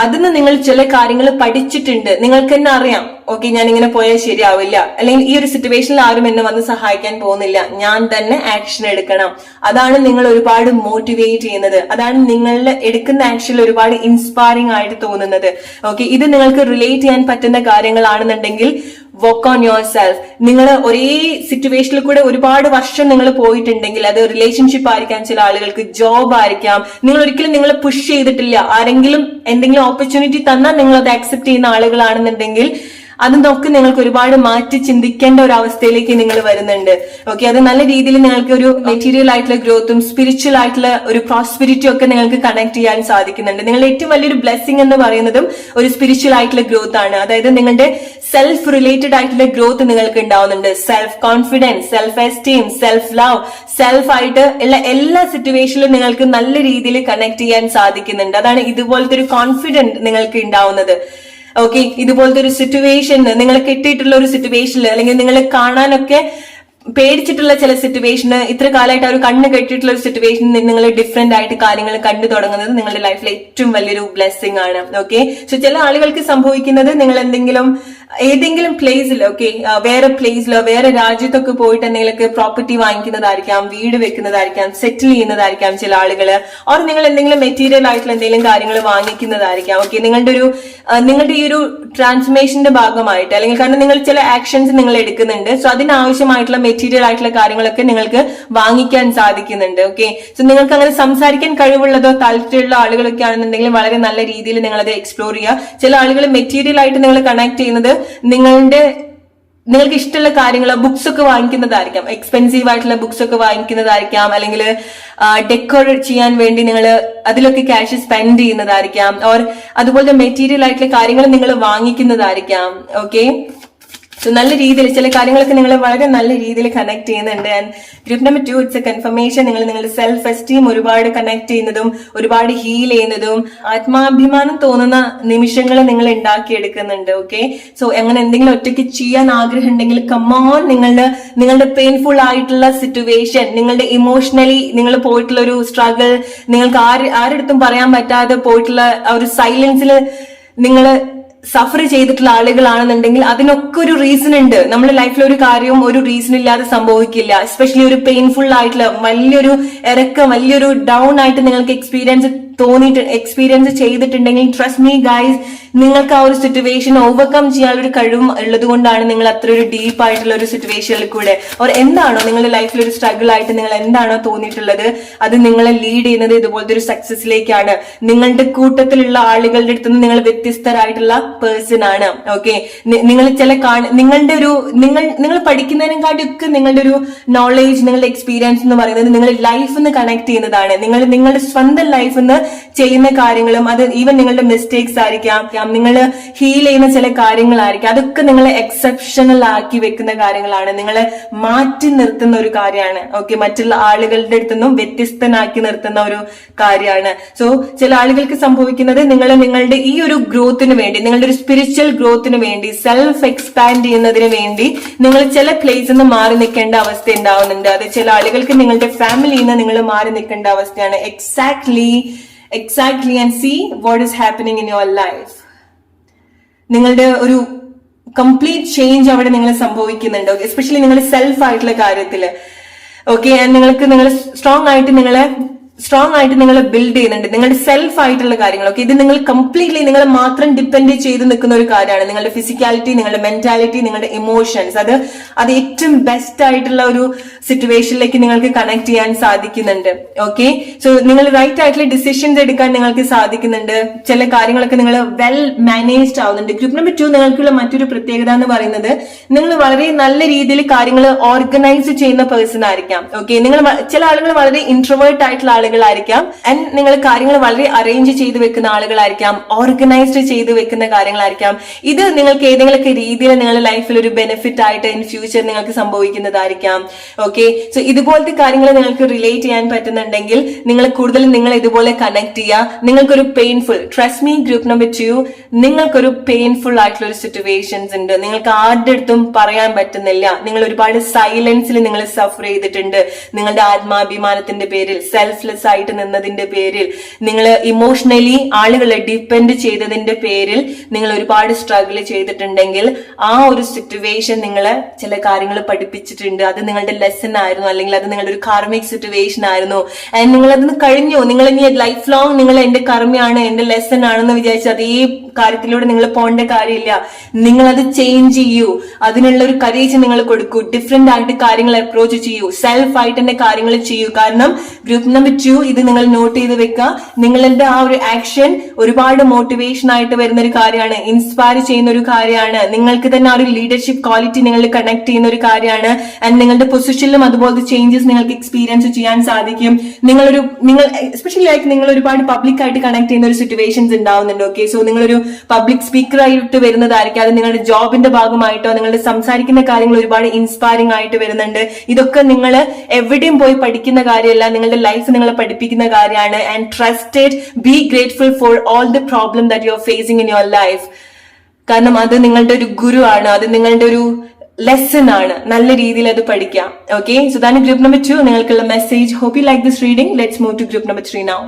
അതിന് നിങ്ങൾ ചില കാര്യങ്ങൾ പഠിച്ചിട്ടുണ്ട്. നിങ്ങൾക്ക് തന്നെ അറിയാം, ഓക്കെ, ഞാൻ ഇങ്ങനെ പോയാൽ ശരിയാവില്ല, അല്ലെങ്കിൽ ഈ ഒരു സിറ്റുവേഷനിൽ ആരും എന്നെ വന്ന് സഹായിക്കാൻ പോകുന്നില്ല, ഞാൻ തന്നെ ആക്ഷൻ എടുക്കണം. അതാണ് നിങ്ങൾ ഒരുപാട് മോട്ടിവേറ്റ് ചെയ്യുന്നത്. അതാണ് നിങ്ങളുടെ എടുക്കുന്ന ആക്ഷനിൽ ഒരുപാട് ഇൻസ്പയറിംഗ് ആയിട്ട് തോന്നുന്നത്. ഓക്കെ, ഇത് നിങ്ങൾക്ക് റിലേറ്റ് ചെയ്യാൻ പറ്റുന്ന കാര്യങ്ങളാണെന്നുണ്ടെങ്കിൽ വർക്ക് ഓൺ യുവർ സെൽഫ്. നിങ്ങൾ ഒരേ സിറ്റുവേഷനിൽ കൂടെ ഒരുപാട് വർഷം നിങ്ങൾ പോയിട്ടുണ്ടെങ്കിൽ, അത് റിലേഷൻഷിപ്പ് ആയിരിക്കാം, ചില ആളുകൾക്ക് ജോബ് ആയിരിക്കാം, നിങ്ങൾ ഒരിക്കലും നിങ്ങളെ പുഷ് ചെയ്തിട്ടില്ല. ആരെങ്കിലും എന്തെങ്കിലും ഓപ്പർച്യൂണിറ്റി തന്നാൽ നിങ്ങൾ അത് അക്സെപ്റ്റ് ചെയ്യുന്ന ആളുകളാണെന്നുണ്ടെങ്കിൽ അതൊക്കെ നിങ്ങൾക്ക് ഒരുപാട് മാറ്റി ചിന്തിക്കേണ്ട ഒരു അവസ്ഥയിലേക്ക് നിങ്ങൾ വരുന്നുണ്ട്. ഓക്കെ, അത് നല്ല രീതിയിൽ നിങ്ങൾക്ക് ഒരു മെറ്റീരിയൽ ആയിട്ടുള്ള ഗ്രോത്തും സ്പിരിച്വൽ ആയിട്ടുള്ള ഒരു പ്രോസ്പെരിറ്റി ഒക്കെ നിങ്ങൾക്ക് കണക്ട് ചെയ്യാൻ സാധിക്കുന്നുണ്ട്. നിങ്ങളുടെ ഏറ്റവും വലിയൊരു ബ്ലെസ്സിംഗ് എന്ന് പറയുന്നതും ഒരു സ്പിരിച്വൽ ആയിട്ടുള്ള ഗ്രോത്ത് ആണ്. അതായത് നിങ്ങളുടെ സെൽഫ് റിലേറ്റഡ് ആയിട്ടുള്ള ഗ്രോത്ത് നിങ്ങൾക്ക് ഉണ്ടാവുന്നുണ്ട്. Self confidence, self esteem, self love, self ആയിട്ട് ഉള്ള എല്ലാ സിറ്റുവേഷനിലും നിങ്ങൾക്ക് നല്ല രീതിയിൽ കണക്ട് ചെയ്യാൻ സാധിക്കുന്നുണ്ട്. അതാണ് ഇതുപോലത്തെ ഒരു കോൺഫിഡൻസ് നിങ്ങൾക്ക് ഉണ്ടാവുന്നത്. ഓക്കെ, ഇതുപോലത്തെ ഒരു സിറ്റുവേഷൻ, നിങ്ങൾ കെട്ടിയിട്ടുള്ള ഒരു സിറ്റുവേഷനിൽ, അല്ലെങ്കിൽ നിങ്ങൾ കാണാനൊക്കെ പേടിച്ചിട്ടുള്ള ചില സിറ്റുവേഷന്, ഇത്ര കാലമായിട്ട് ഒരു കണ്ണ് കെട്ടിയിട്ടുള്ള ഒരു സിറ്റുവേഷനിൽ നിങ്ങൾ ഡിഫറെന്റ് ആയിട്ട് കാര്യങ്ങൾ കണ്ടു തുടങ്ങുന്നത് നിങ്ങളുടെ ലൈഫിലെ ഏറ്റവും വലിയൊരു ബ്ലെസ്സിംഗ് ആണ്. ഓക്കെ, സോ ചില ആളുകൾക്ക് സംഭവിക്കുന്നത്, നിങ്ങൾ ഏതെങ്കിലും പ്ലേസിൽ, ഓക്കെ, വേറെ പ്ലേസിലോ വേറെ രാജ്യത്തൊക്കെ പോയിട്ട് എന്തെങ്കിലുമൊക്കെ പ്രോപ്പർട്ടി വാങ്ങിക്കുന്നതായിരിക്കാം, വീട് വെക്കുന്നതായിരിക്കാം, സെറ്റിൽ ചെയ്യുന്നതായിരിക്കാം ചില ആളുകള്. ഓർ നിങ്ങൾ എന്തെങ്കിലും മെറ്റീരിയൽ ആയിട്ടുള്ള എന്തെങ്കിലും കാര്യങ്ങൾ വാങ്ങിക്കുന്നതായിരിക്കാം. ഓക്കെ, നിങ്ങളുടെ ഈ ഒരു ട്രാൻസ്ഫർമേഷന്റെ ഭാഗമായിട്ട്, അല്ലെങ്കിൽ കാരണം നിങ്ങൾ ചില ആക്ഷൻസ് നിങ്ങൾ എടുക്കുന്നുണ്ട്. സോ അതിനാവശ്യമായിട്ടുള്ള മെറ്റീരിയൽ ആയിട്ടുള്ള കാര്യങ്ങളൊക്കെ നിങ്ങൾക്ക് വാങ്ങിക്കാൻ സാധിക്കുന്നുണ്ട്. ഓക്കെ, സോ നിങ്ങൾക്ക് അങ്ങനെ സംസാരിക്കാൻ കഴിവുള്ളതോ താല്പര്യമുള്ള ആളുകളൊക്കെ ആണെന്നുണ്ടെങ്കിൽ വളരെ നല്ല രീതിയിൽ നിങ്ങൾ അത് എക്സ്പ്ലോർ ചെയ്യുക. ചില ആളുകൾ മെറ്റീരിയൽ ആയിട്ട് നിങ്ങൾ കണക്ട് ചെയ്യുന്നത് നിങ്ങൾക്ക് ഇഷ്ടമുള്ള കാര്യങ്ങൾ, ബുക്സ് ഒക്കെ വാങ്ങിക്കുന്നതായിരിക്കാം, എക്സ്പെൻസീവ് ആയിട്ടുള്ള ബുക്സ് ഒക്കെ വാങ്ങിക്കുന്നതായിരിക്കാം, അല്ലെങ്കിൽ ഡെക്കോർ ചെയ്യാൻ വേണ്ടി നിങ്ങൾ അതിലൊക്കെ ക്യാഷ് സ്പെൻഡ് ചെയ്യുന്നതായിരിക്കാം, ഓർ അതുപോലത്തെ മെറ്റീരിയൽ ആയിട്ടുള്ള കാര്യങ്ങൾ നിങ്ങൾ വാങ്ങിക്കുന്നതായിരിക്കാം. ഓക്കെ, സോ നല്ല രീതിയിൽ ചില കാര്യങ്ങളൊക്കെ നിങ്ങൾ വളരെ നല്ല രീതിയിൽ കണക്ട് ചെയ്യുന്നുണ്ട്. And group number 2 it's A confirmation. നിങ്ങൾ നിങ്ങളുടെ സെൽഫ് എസ്റ്റീം ഒരുപാട് കണക്ട് ചെയ്യുന്നതും ഒരുപാട് ഹീൽ ചെയ്യുന്നതും ആത്മാഭിമാനം തോന്നുന്ന നിമിഷങ്ങൾ നിങ്ങൾ ഉണ്ടാക്കിയെടുക്കുന്നുണ്ട്. ഓക്കെ, സോ അങ്ങനെ എന്തെങ്കിലും ഒറ്റയ്ക്ക് ചെയ്യാൻ ആഗ്രഹം ഉണ്ടെങ്കിൽ കമോൺ, നിങ്ങളുടെ പെയിൻഫുൾ ആയിട്ടുള്ള സിറ്റുവേഷൻ, നിങ്ങളുടെ ഇമോഷണലി നിങ്ങൾ പോയിട്ടുള്ള ഒരു സ്ട്രഗിൾ, നിങ്ങൾക്ക് ആരെടുത്തും പറയാൻ പറ്റാതെ പോയിട്ടുള്ള ഒരു സൈലൻസിൽ നിങ്ങൾ സഫർ ചെയ്തിട്ടുള്ള ആളുകളാണെന്നുണ്ടെങ്കിൽ അതിനൊക്കെ ഒരു റീസൺ ഉണ്ട്. നമ്മുടെ ലൈഫിൽ ഒരു കാര്യവും ഒരു റീസൺ ഇല്ലാതെ സംഭവിക്കില്ല. എസ്പെഷ്യലി ഒരു പെയിൻഫുൾ ആയിട്ടുള്ള വലിയൊരു ഇറക്കം, വലിയൊരു ഡൗൺ ആയിട്ട് നിങ്ങൾക്ക് എക്സ്പീരിയൻസ് ചെയ്തിട്ടുണ്ടെങ്കിൽ ട്രസ്റ്റ് മീ ഗൈസ്, നിങ്ങൾക്ക് ആ ഒരു സിറ്റുവേഷൻ ഓവർകം ചെയ്യാനുള്ള ഒരു കഴിവും ഉള്ളത് കൊണ്ടാണ് നിങ്ങൾ അത്ര ഒരു ഡീപ്പ് ആയിട്ടുള്ള ഒരു സിറ്റുവേഷനിൽ കൂടെ എന്താണോ നിങ്ങളുടെ ലൈഫിൽ ഒരു സ്ട്രഗിൾ ആയിട്ട് നിങ്ങൾ എന്താണോ തോന്നിയിട്ടുള്ളത് അത് നിങ്ങളെ ലീഡ് ചെയ്യുന്നത് ഇതുപോലത്തെ ഒരു സക്സസിലേക്കാണ്. നിങ്ങളുടെ കൂട്ടത്തിലുള്ള ആളുകളുടെ അടുത്ത് നിന്ന് നിങ്ങൾ വ്യത്യസ്തരായിട്ടുള്ള പേഴ്സൺ ആണ്. ഓക്കെ, നിങ്ങൾ നിങ്ങളുടെ ഒരു നിങ്ങൾ പഠിക്കുന്നതിനെക്കാട്ടി ഒക്കെ നിങ്ങളുടെ ഒരു നോളേജ്, നിങ്ങളുടെ എക്സ്പീരിയൻസ് എന്ന് പറയുന്നത് നിങ്ങൾ ലൈഫ് നിന്ന് കണക്ട് ചെയ്യുന്നതാണ്. നിങ്ങളുടെ സ്വന്തം ലൈഫ് നിന്ന് ചെയ്യുന്ന കാര്യങ്ങളും അത് ഈവൻ നിങ്ങളുടെ മിസ്റ്റേക്സ് ആയിരിക്കാം, നിങ്ങൾ ഹീൽ ചെയ്യുന്ന ചില കാര്യങ്ങളായിരിക്കും, അതൊക്കെ നിങ്ങളെ എക്സെപ്ഷണൽ ആക്കി വെക്കുന്ന കാര്യങ്ങളാണ്, നിങ്ങളെ മാറ്റി നിർത്തുന്ന ഒരു കാര്യമാണ്. ഓക്കെ, മറ്റുള്ള ആളുകളുടെ അടുത്തുനിന്നും വ്യത്യസ്തനാക്കി നിർത്തുന്ന ഒരു കാര്യമാണ്. സോ ചില ആളുകൾക്ക് സംഭവിക്കുന്നത് നിങ്ങളുടെ ഈ ഒരു ഗ്രോത്തിന് വേണ്ടി, നിങ്ങളുടെ ഒരു സ്പിരിച്വൽ ഗ്രോത്തിന് വേണ്ടി, സെൽഫ് എക്സ്പാൻഡ് ചെയ്യുന്നതിന് വേണ്ടി നിങ്ങൾ ചില പ്ലേസിൽ നിന്ന് മാറി നിൽക്കേണ്ട അവസ്ഥ ഉണ്ടാവുന്നുണ്ട്. അത് ചില ആളുകൾക്ക് നിങ്ങളുടെ ഫാമിലിയിൽ നിന്ന് നിങ്ങൾ മാറി നിൽക്കേണ്ട അവസ്ഥയാണ്. Exactly and see what is happening in your life. നിങ്ങളുടെ ഒരു കംപ്ലീറ്റ് ചേഞ്ച് അവിടെ നിങ്ങൾ സംഭവിക്കുന്നുണ്ട്. എസ്പെഷ്യലി നിങ്ങളുടെ സെൽഫ് ആയിട്ടുള്ള കാര്യത്തില്. ഓക്കെ, നിങ്ങൾ സ്ട്രോങ് ആയിട്ട് നിങ്ങളെ ബിൽഡ് ചെയ്യുന്നുണ്ട്, നിങ്ങളുടെ സെൽഫ് ആയിട്ടുള്ള കാര്യങ്ങളൊക്കെ. ഇത് നിങ്ങൾ കംപ്ലീറ്റ്ലി നിങ്ങളെ മാത്രം ഡിപ്പെൻഡ് ചെയ്ത് നിൽക്കുന്ന ഒരു കാര്യമാണ്. നിങ്ങളുടെ ഫിസിക്കാലിറ്റി, നിങ്ങളുടെ മെന്റാലിറ്റി, നിങ്ങളുടെ ഇമോഷൻസ്, അത് ഏറ്റവും ബെസ്റ്റ് ആയിട്ടുള്ള ഒരു സിറ്റുവേഷനിലേക്ക് നിങ്ങൾക്ക് കണക്ട് ചെയ്യാൻ സാധിക്കുന്നുണ്ട്. ഓക്കെ, സോ നിങ്ങൾ റൈറ്റ് ആയിട്ടുള്ള ഡിസിഷൻസ് എടുക്കാൻ നിങ്ങൾക്ക് സാധിക്കുന്നുണ്ട്. ചില കാര്യങ്ങളൊക്കെ നിങ്ങൾ വെൽ മാനേജ്ഡ് ആവുന്നുണ്ട്. ഗ്രൂപ്പ് നമ്പർ 2 നിങ്ങൾക്കുള്ള മറ്റൊരു പ്രത്യേകത എന്ന് പറയുന്നത് നിങ്ങൾ വളരെ നല്ല രീതിയിൽ കാര്യങ്ങൾ ഓർഗനൈസ് ചെയ്യുന്ന പേഴ്സൺ ആയിരിക്കാം. ഓക്കെ, ചില ആളുകൾ വളരെ ഇൻട്രോവേർട്ട് ആയിട്ടുള്ള ആളുകളായിരിക്കാം, ആൻഡ് നിങ്ങൾ കാര്യങ്ങൾ വളരെ അറേഞ്ച് ചെയ്ത് വെക്കുന്ന ആളുകളായിരിക്കാം, ഓർഗനൈസ്ഡ് ചെയ്ത് വെക്കുന്ന കാര്യങ്ങളായിരിക്കാം. ഇത് നിങ്ങൾക്ക് ഏതെങ്കിലുമൊക്കെ രീതിയിൽ നിങ്ങളുടെ ലൈഫിൽ ഒരു ബെനിഫിറ്റ് ആയിട്ട് ഇൻ ഫ്യൂച്ചർ നിങ്ങൾക്ക് സംഭവിക്കുന്നതായിരിക്കാം. ഓക്കെ, സോ ഇതുപോലത്തെ കാര്യങ്ങൾ നിങ്ങൾക്ക് റിലേറ്റ് ചെയ്യാൻ പറ്റുന്നുണ്ടെങ്കിൽ നിങ്ങൾ ഇതുപോലെ കണക്ട് ചെയ്യുക. നിങ്ങൾക്കൊരു painful, trust me group number 2, നിങ്ങൾക്കൊരു പെയിൻഫുൾ ആയിട്ടുള്ള ഒരു സിറ്റുവേഷൻസ് ഉണ്ട്. നിങ്ങൾക്ക് ആരുടെ അടുത്തും പറയാൻ പറ്റുന്നില്ല. നിങ്ങൾ ഒരുപാട് സൈലൻസിൽ നിങ്ങൾ സഫർ ചെയ്തിട്ടുണ്ട്. നിങ്ങളുടെ ആത്മാഭിമാനത്തിന്റെ പേരിൽ, സെൽഫ്ലെസ് ആയിട്ട് നിന്നതിന്റെ പേരിൽ, നിങ്ങൾ ഇമോഷണലി ആളുകളെ ഡിപ്പെൻഡ് ചെയ്തതിന്റെ പേരിൽ നിങ്ങൾ ഒരുപാട് സ്ട്രഗിൾ ചെയ്തിട്ടുണ്ടെങ്കിൽ ആ ഒരു സിറ്റുവേഷൻ നിങ്ങളെ ചില കാര്യങ്ങൾ പഠിപ്പിച്ചിട്ടുണ്ട്. അത് നിങ്ങളുടെ ലെസൺ ആയിരുന്നു, അല്ലെങ്കിൽ അത് നിങ്ങളുടെ ഒരു കാർമിക് സിറ്റുവേഷൻ ആയിരുന്നു. ആൻഡ് നിങ്ങൾ അതിന് കഴിഞ്ഞു. നിങ്ങൾ ഇനി ലൈഫ് ലോങ് നിങ്ങൾ എന്റെ കർമ്മയാണ്, എന്റെ ലെസൺ ആണെന്ന് വിചാരിച്ച് അതേ കാര്യത്തിലൂടെ നിങ്ങൾ പോകേണ്ട കാര്യമില്ല. നിങ്ങൾ അത് ചേഞ്ച് ചെയ്യൂ. അതിനുള്ള ഒരു കറേജ് നിങ്ങൾ കൊടുക്കൂ. ഡിഫറെന്റ് ആയിട്ട് കാര്യങ്ങൾ അപ്രോച്ച് ചെയ്യൂ. സെൽഫ് ആയിട്ട് തന്നെ കാര്യങ്ങൾ ചെയ്യൂ. കാരണം ഗ്രൂപ്പ് നമ്പർ 2 ഇത് നിങ്ങൾ നോട്ട് ചെയ്ത് വെക്കുക. നിങ്ങളുടെ ആ ഒരു ആക്ഷൻ ഒരുപാട് മോട്ടിവേഷൻ ആയിട്ട് വരുന്ന ഒരു കാര്യമാണ്, ഇൻസ്പയർ ചെയ്യുന്ന ഒരു കാര്യമാണ്. നിങ്ങൾക്ക് തന്നെ ആ ഒരു ലീഡർഷിപ്പ് ക്വാളിറ്റി നിങ്ങൾ കണക്ട് ചെയ്യുന്ന ഒരു കാര്യമാണ്. ആൻഡ് നിങ്ങളുടെ പൊസിഷനിലും അതുപോലത്തെ ചേഞ്ചസ് നിങ്ങൾക്ക് എക്സ്പീരിയൻസ് ചെയ്യാൻ സാധിക്കും. നിങ്ങൾ എസ്പെഷ്യലി ലൈക്ക് നിങ്ങൾ ഒരുപാട് പബ്ലിക് ആയിട്ട് കണക്ട് ചെയ്യുന്ന ഒരു സിറ്റുവേഷൻസ് ഉണ്ടാവുന്നുണ്ട്. ഓക്കെ, സോ നിങ്ങളൊരു പബ്ലിക് സ്പീക്കർ ആയിട്ട് വരുന്നതായിരിക്കും. അത് നിങ്ങളുടെ ജോബിന്റെ ഭാഗമായിട്ടോ നിങ്ങളുടെ സംസാരിക്കുന്ന കാര്യങ്ങൾ ഒരുപാട് ഇൻസ്പയറിംഗ് ആയിട്ട് വരുന്നുണ്ട്. ഇതൊക്കെ നിങ്ങൾ എവിടെയും പോയി പഠിക്കുന്ന കാര്യമല്ല, നിങ്ങളുടെ ലൈഫ് നിങ്ങളെ പഠിപ്പിക്കുന്ന കാര്യമാണ്. And trusted, B grateful for all the problem that you are facing in your life. കാരണം അത് നിങ്ങളുടെ ഒരു ഗുരു ആണ്, അത് നിങ്ങളുടെ ഒരു ലെസൺ ആണ്. നല്ല രീതിയിൽ അത് പഠിക്കാം. Okay, so that group number 2 നിങ്ങൾക്കുള്ള message. Hope you like this reading. Let's move to group number 3 now.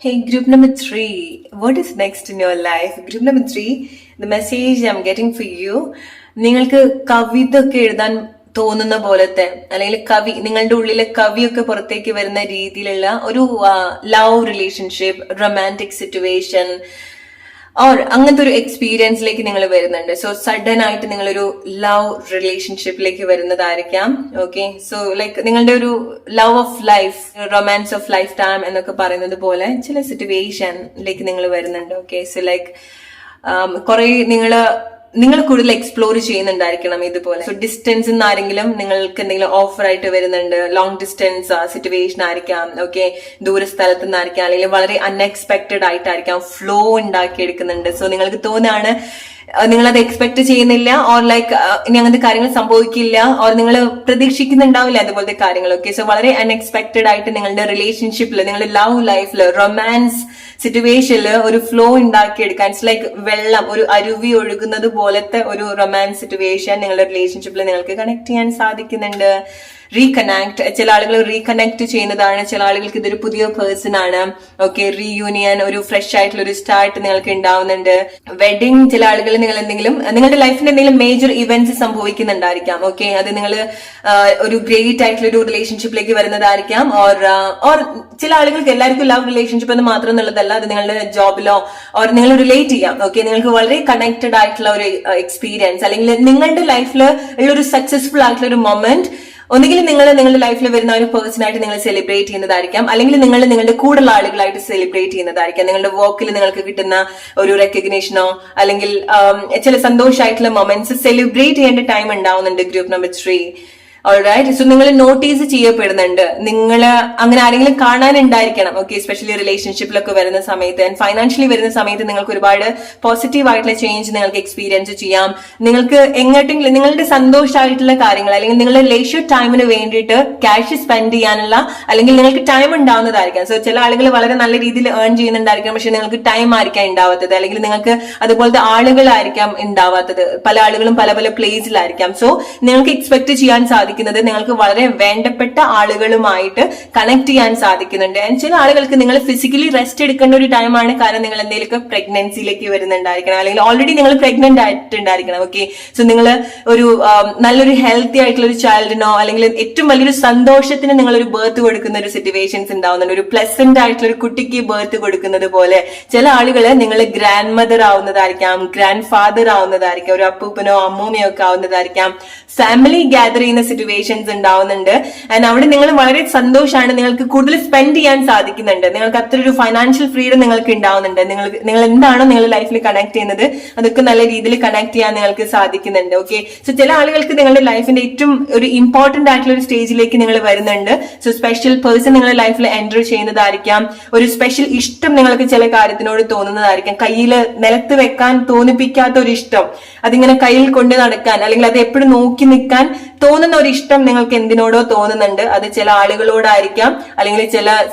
Hey, group number 3, what is next in your life? Group number 3, the message I'm getting for you, നിങ്ങൾക്ക് കവിത ഒക്കെ എഴുതാൻ തോന്നുന്ന പോലത്തെ, അല്ലെങ്കിൽ നിങ്ങളുടെ ഉള്ളിലെ കവിയൊക്കെ പുറത്തേക്ക് വരുന്ന രീതിയിലുള്ള ഒരു love relationship, romantic situation or അങ്ങനത്തെ ഒരു എക്സ്പീരിയൻസിലേക്ക് നിങ്ങൾ വരുന്നുണ്ട്. സോ സഡൻ ആയിട്ട് നിങ്ങളൊരു ലവ് റിലേഷൻഷിപ്പിലേക്ക് വരുന്നതായിരിക്കാം. ഓക്കെ, സോ ലൈക്ക് നിങ്ങളുടെ ഒരു love of life, romance of life time എന്നൊക്കെ പറയുന്നത് പോലെ ചില സിറ്റുവേഷനിലേക്ക് നിങ്ങൾ വരുന്നുണ്ട്. ഓക്കെ, സോ ലൈക്ക് കുറെ നിങ്ങൾ കൂടുതൽ എക്സ്പ്ലോർ ചെയ്യുന്നുണ്ടായിരിക്കണം ഇതുപോലെ. സോ ഡിസ്റ്റൻസ് ആരെങ്കിലും നിങ്ങൾക്ക് എന്തെങ്കിലും ഓഫർ ആയിട്ട് വരുന്നുണ്ട്. ലോങ് ഡിസ്റ്റൻസ് സിറ്റുവേഷൻ ആയിരിക്കാം. ഓക്കെ, ദൂര സ്ഥലത്ത് നിന്നായിരിക്കാം, അല്ലെങ്കിൽ വളരെ അൺഎക്സ്പെക്ടഡ് ആയിട്ടായിരിക്കാം. ഫ്ലോ ഉണ്ടാക്കിയെടുക്കുന്നുണ്ട്. സോ നിങ്ങൾക്ക് തോന്നാണ് നിങ്ങളത് എക്സ്പെക്ട് ചെയ്യുന്നില്ല, ഓർ ലൈക്ക് ഇനി അങ്ങനത്തെ കാര്യങ്ങൾ സംഭവിക്കില്ല, ഓർ നിങ്ങൾ പ്രതീക്ഷിക്കുന്നുണ്ടാവില്ല അതുപോലത്തെ കാര്യങ്ങളൊക്കെ. സോ വളരെ അൺഎക്സ്പെക്ടഡ് ആയിട്ട് നിങ്ങളുടെ റിലേഷൻഷിപ്പിൽ, നിങ്ങളുടെ ലവ് ലൈഫിൽ, റൊമാൻസ് സിറ്റുവേഷനിൽ ഒരു ഫ്ലോ ഉണ്ടാക്കിയെടുക്കാൻ, ഇറ്റ്സ് ലൈക്ക് വെള്ളം ഒരു അരുവി ഒഴുകുന്നത് പോലത്തെ ഒരു റൊമാൻസ് സിറ്റുവേഷൻ നിങ്ങളുടെ റിലേഷൻഷിപ്പിൽ നിങ്ങൾക്ക് കണക്ട് ചെയ്യാൻ സാധിക്കുന്നുണ്ട്. റീകണക്ട്, ചില ആളുകൾ റീകണക്ട് ചെയ്യുന്നതാണ്, ചില ആളുകൾക്ക് ഇതൊരു പുതിയ പേഴ്സൺ ആണ്. ഓക്കെ, റീയൂണിയൻ, ഒരു ഫ്രഷ് ആയിട്ടുള്ള ഒരു സ്റ്റാർട്ട് നിങ്ങൾക്ക് ഉണ്ടാവുന്നുണ്ട്. വെഡിങ്, ചില ആളുകൾ നിങ്ങൾ എന്തെങ്കിലും നിങ്ങളുടെ ലൈഫിൽ എന്തെങ്കിലും മേജർ ഇവന്റ്സ് സംഭവിക്കുന്നുണ്ടായിരിക്കാം. ഓക്കെ, അത് നിങ്ങൾ ഒരു ഗ്രേറ്റ് ആയിട്ടുള്ള ഒരു റിലേഷൻഷിപ്പിലേക്ക് വരുന്നതായിരിക്കാം. ഓർ ചില ആളുകൾക്ക് എല്ലാവർക്കും ലവ് റിലേഷൻഷിപ്പ് എന്ന് മാത്രം എന്നുള്ളതല്ല, അത് നിങ്ങളുടെ ജോബിലോ ഓർ നിങ്ങൾ റിലേറ്റ് ചെയ്യാം. ഓക്കെ, നിങ്ങൾക്ക് വളരെ കണക്റ്റഡ് ആയിട്ടുള്ള ഒരു എക്സ്പീരിയൻസ്, അല്ലെങ്കിൽ നിങ്ങളുടെ ലൈഫിൽ ഉള്ള ഒരു സക്സസ്ഫുൾ ആയിട്ടുള്ള ഒരു മൊമെന്റ് ഒന്നുകിൽ നിങ്ങൾ നിങ്ങളുടെ ലൈഫിൽ വരുന്ന ഒരു പേഴ്സൺ ആയിട്ട് നിങ്ങൾ സെലിബ്രേറ്റ് ചെയ്യുന്നതായിരിക്കാം, അല്ലെങ്കിൽ നിങ്ങൾ നിങ്ങളുടെ കൂടുതൽ ആളുകളായിട്ട് സെലിബ്രേറ്റ് ചെയ്യുന്നതായിരിക്കാം. നിങ്ങളുടെ വർക്കിൽ നിങ്ങൾക്ക് കിട്ടുന്ന ഒരു റെക്കഗ്നേഷനോ അല്ലെങ്കിൽ ചില സന്തോഷമായിട്ടുള്ള മൊമെന്റ്സ് സെലിബ്രേറ്റ് ചെയ്യേണ്ട ടൈം ഉണ്ടാവുന്നുണ്ട് ഗ്രൂപ്പ് നമ്പർ 3. ഓൾറൈറ്റ്, സോ നിങ്ങൾ നോട്ടീസ് ചെയ്യപ്പെടുന്നുണ്ട്, നിങ്ങൾ അങ്ങനെ ആരെങ്കിലും കാണാനുണ്ടായിരിക്കണം. ഓക്കെ, എസ്പെഷ്യലി റിലേഷൻഷിപ്പിലൊക്കെ വരുന്ന സമയത്ത് ആൻഡ് ഫൈനാൻഷ്യലി വരുന്ന സമയത്ത് നിങ്ങൾക്ക് ഒരുപാട് പോസിറ്റീവ് ആയിട്ടുള്ള ചേഞ്ച് നിങ്ങൾക്ക് എക്സ്പീരിയൻസ് ചെയ്യാം. നിങ്ങൾക്ക് എങ്ങോട്ടെങ്കിലും നിങ്ങളുടെ സന്തോഷമായിട്ടുള്ള കാര്യങ്ങൾ അല്ലെങ്കിൽ നിങ്ങളുടെ ലേഷ്യർ ടൈമിന് വേണ്ടിയിട്ട് ക്യാഷ് സ്പെൻഡ് ചെയ്യാനുള്ള അല്ലെങ്കിൽ നിങ്ങൾക്ക് ടൈം ഉണ്ടാവുന്നതായിരിക്കാം. സോ ചില ആളുകൾ വളരെ നല്ല രീതിയിൽ ഏൺ ചെയ്യുന്നുണ്ടായിരിക്കാം, പക്ഷെ നിങ്ങൾക്ക് ടൈം ആയിരിക്കാം ഉണ്ടാവാത്തത്, അല്ലെങ്കിൽ നിങ്ങൾക്ക് അതുപോലത്തെ ആളുകളായിരിക്കാം ഉണ്ടാവാത്തത്. പല ആളുകളും പല പല പ്ലേസിലായിരിക്കാം. സോ നിങ്ങൾക്ക് എക്സ്പെക്ട് ചെയ്യാൻ നിങ്ങൾക്ക് വളരെ വേണ്ടപ്പെട്ട ആളുകളുമായിട്ട് കണക്ട് ചെയ്യാൻ സാധിക്കുന്നുണ്ട്. ചില ആളുകൾക്ക് നിങ്ങൾ ഫിസിക്കലി റെസ്റ്റ് എടുക്കേണ്ട ഒരു ടൈമാണ്, കാരണം നിങ്ങൾ എന്തെങ്കിലുമൊക്കെ പ്രഗ്നൻസിയിലേക്ക് വരുന്നുണ്ടായിരിക്കണം, അല്ലെങ്കിൽ ഓൾറെഡി നിങ്ങൾ പ്രഗ്നന്റ് ആയിട്ടുണ്ടായിരിക്കണം. ഓക്കെ, സോ നിങ്ങൾ ഒരു നല്ലൊരു ഹെൽത്തി ആയിട്ടുള്ള ഒരു ചൈൽഡിനോ അല്ലെങ്കിൽ ഏറ്റവും വലിയൊരു സന്തോഷത്തിന് നിങ്ങൾ ഒരു ബർത്ത് കൊടുക്കുന്ന ഒരു സിറ്റുവേഷൻസ് ഉണ്ടാവുന്നുണ്ട്. ഒരു പ്ലസന്റ് ആയിട്ടുള്ള ഒരു കുട്ടിക്ക് ബർത്ത് കൊടുക്കുന്നത് പോലെ ചില ആളുകള് നിങ്ങൾ ഗ്രാൻഡ് മദർ ആവുന്നതായിരിക്കാം, ഗ്രാൻഡ് ഫാദർ ആവുന്നതായിരിക്കാം, ഒരു അപ്പൂപ്പനോ അമ്മൂമ്മയോ ഒക്കെ ആവുന്നതായിരിക്കാം. ഫാമിലി ഗ്യാദർ ചെയ്യുന്ന സിറ്റുവേഷൻസ് ഉണ്ടാവുന്നുണ്ട്. ആൻഡ് അവിടെ നിങ്ങൾ വളരെ സന്തോഷമാണ്, നിങ്ങൾക്ക് കൂടുതൽ സ്പെൻഡ് ചെയ്യാൻ സാധിക്കുന്നുണ്ട്, നിങ്ങൾക്ക് അത്ര ഒരു ഫൈനാൻഷ്യൽ ഫ്രീഡം നിങ്ങൾക്ക് ഉണ്ടാവുന്നുണ്ട്. നിങ്ങൾ എന്താണോ നിങ്ങളുടെ ലൈഫിൽ കണക്ട് ചെയ്യുന്നത് അതൊക്കെ നല്ല രീതിയിൽ കണക്ട് ചെയ്യാൻ നിങ്ങൾക്ക് സാധിക്കുന്നുണ്ട്. ഓക്കെ, സോ ചില ആളുകൾക്ക് നിങ്ങളുടെ ലൈഫിന്റെ ഏറ്റവും ഒരു ഇമ്പോർട്ടന്റ് ആയിട്ടുള്ള ഒരു സ്റ്റേജിലേക്ക് നിങ്ങൾ വരുന്നുണ്ട്. സോ സ്പെഷ്യൽ പേഴ്സൺ നിങ്ങളുടെ ലൈഫിൽ എൻറ്റർ ചെയ്യുന്നതായിരിക്കാം. ഒരു സ്പെഷ്യൽ ഇഷ്ടം നിങ്ങൾക്ക് ചില കാര്യത്തിനോട് തോന്നുന്നതായിരിക്കാം. കയ്യിൽ നിലത്ത് വെക്കാൻ തോന്നിപ്പിക്കാത്ത ഒരു ഇഷ്ടം, അതിങ്ങനെ കയ്യിൽ കൊണ്ട് നടക്കാൻ അല്ലെങ്കിൽ അത് എപ്പോഴും നോക്കി നിൽക്കാൻ തോന്നുന്ന ഒരു ഇഷ്ടം നിങ്ങൾക്ക് എന്തിനോടോ തോന്നുന്നുണ്ട്. അത് ചില ആളുകളോടായിരിക്കാം, അല്ലെങ്കിൽ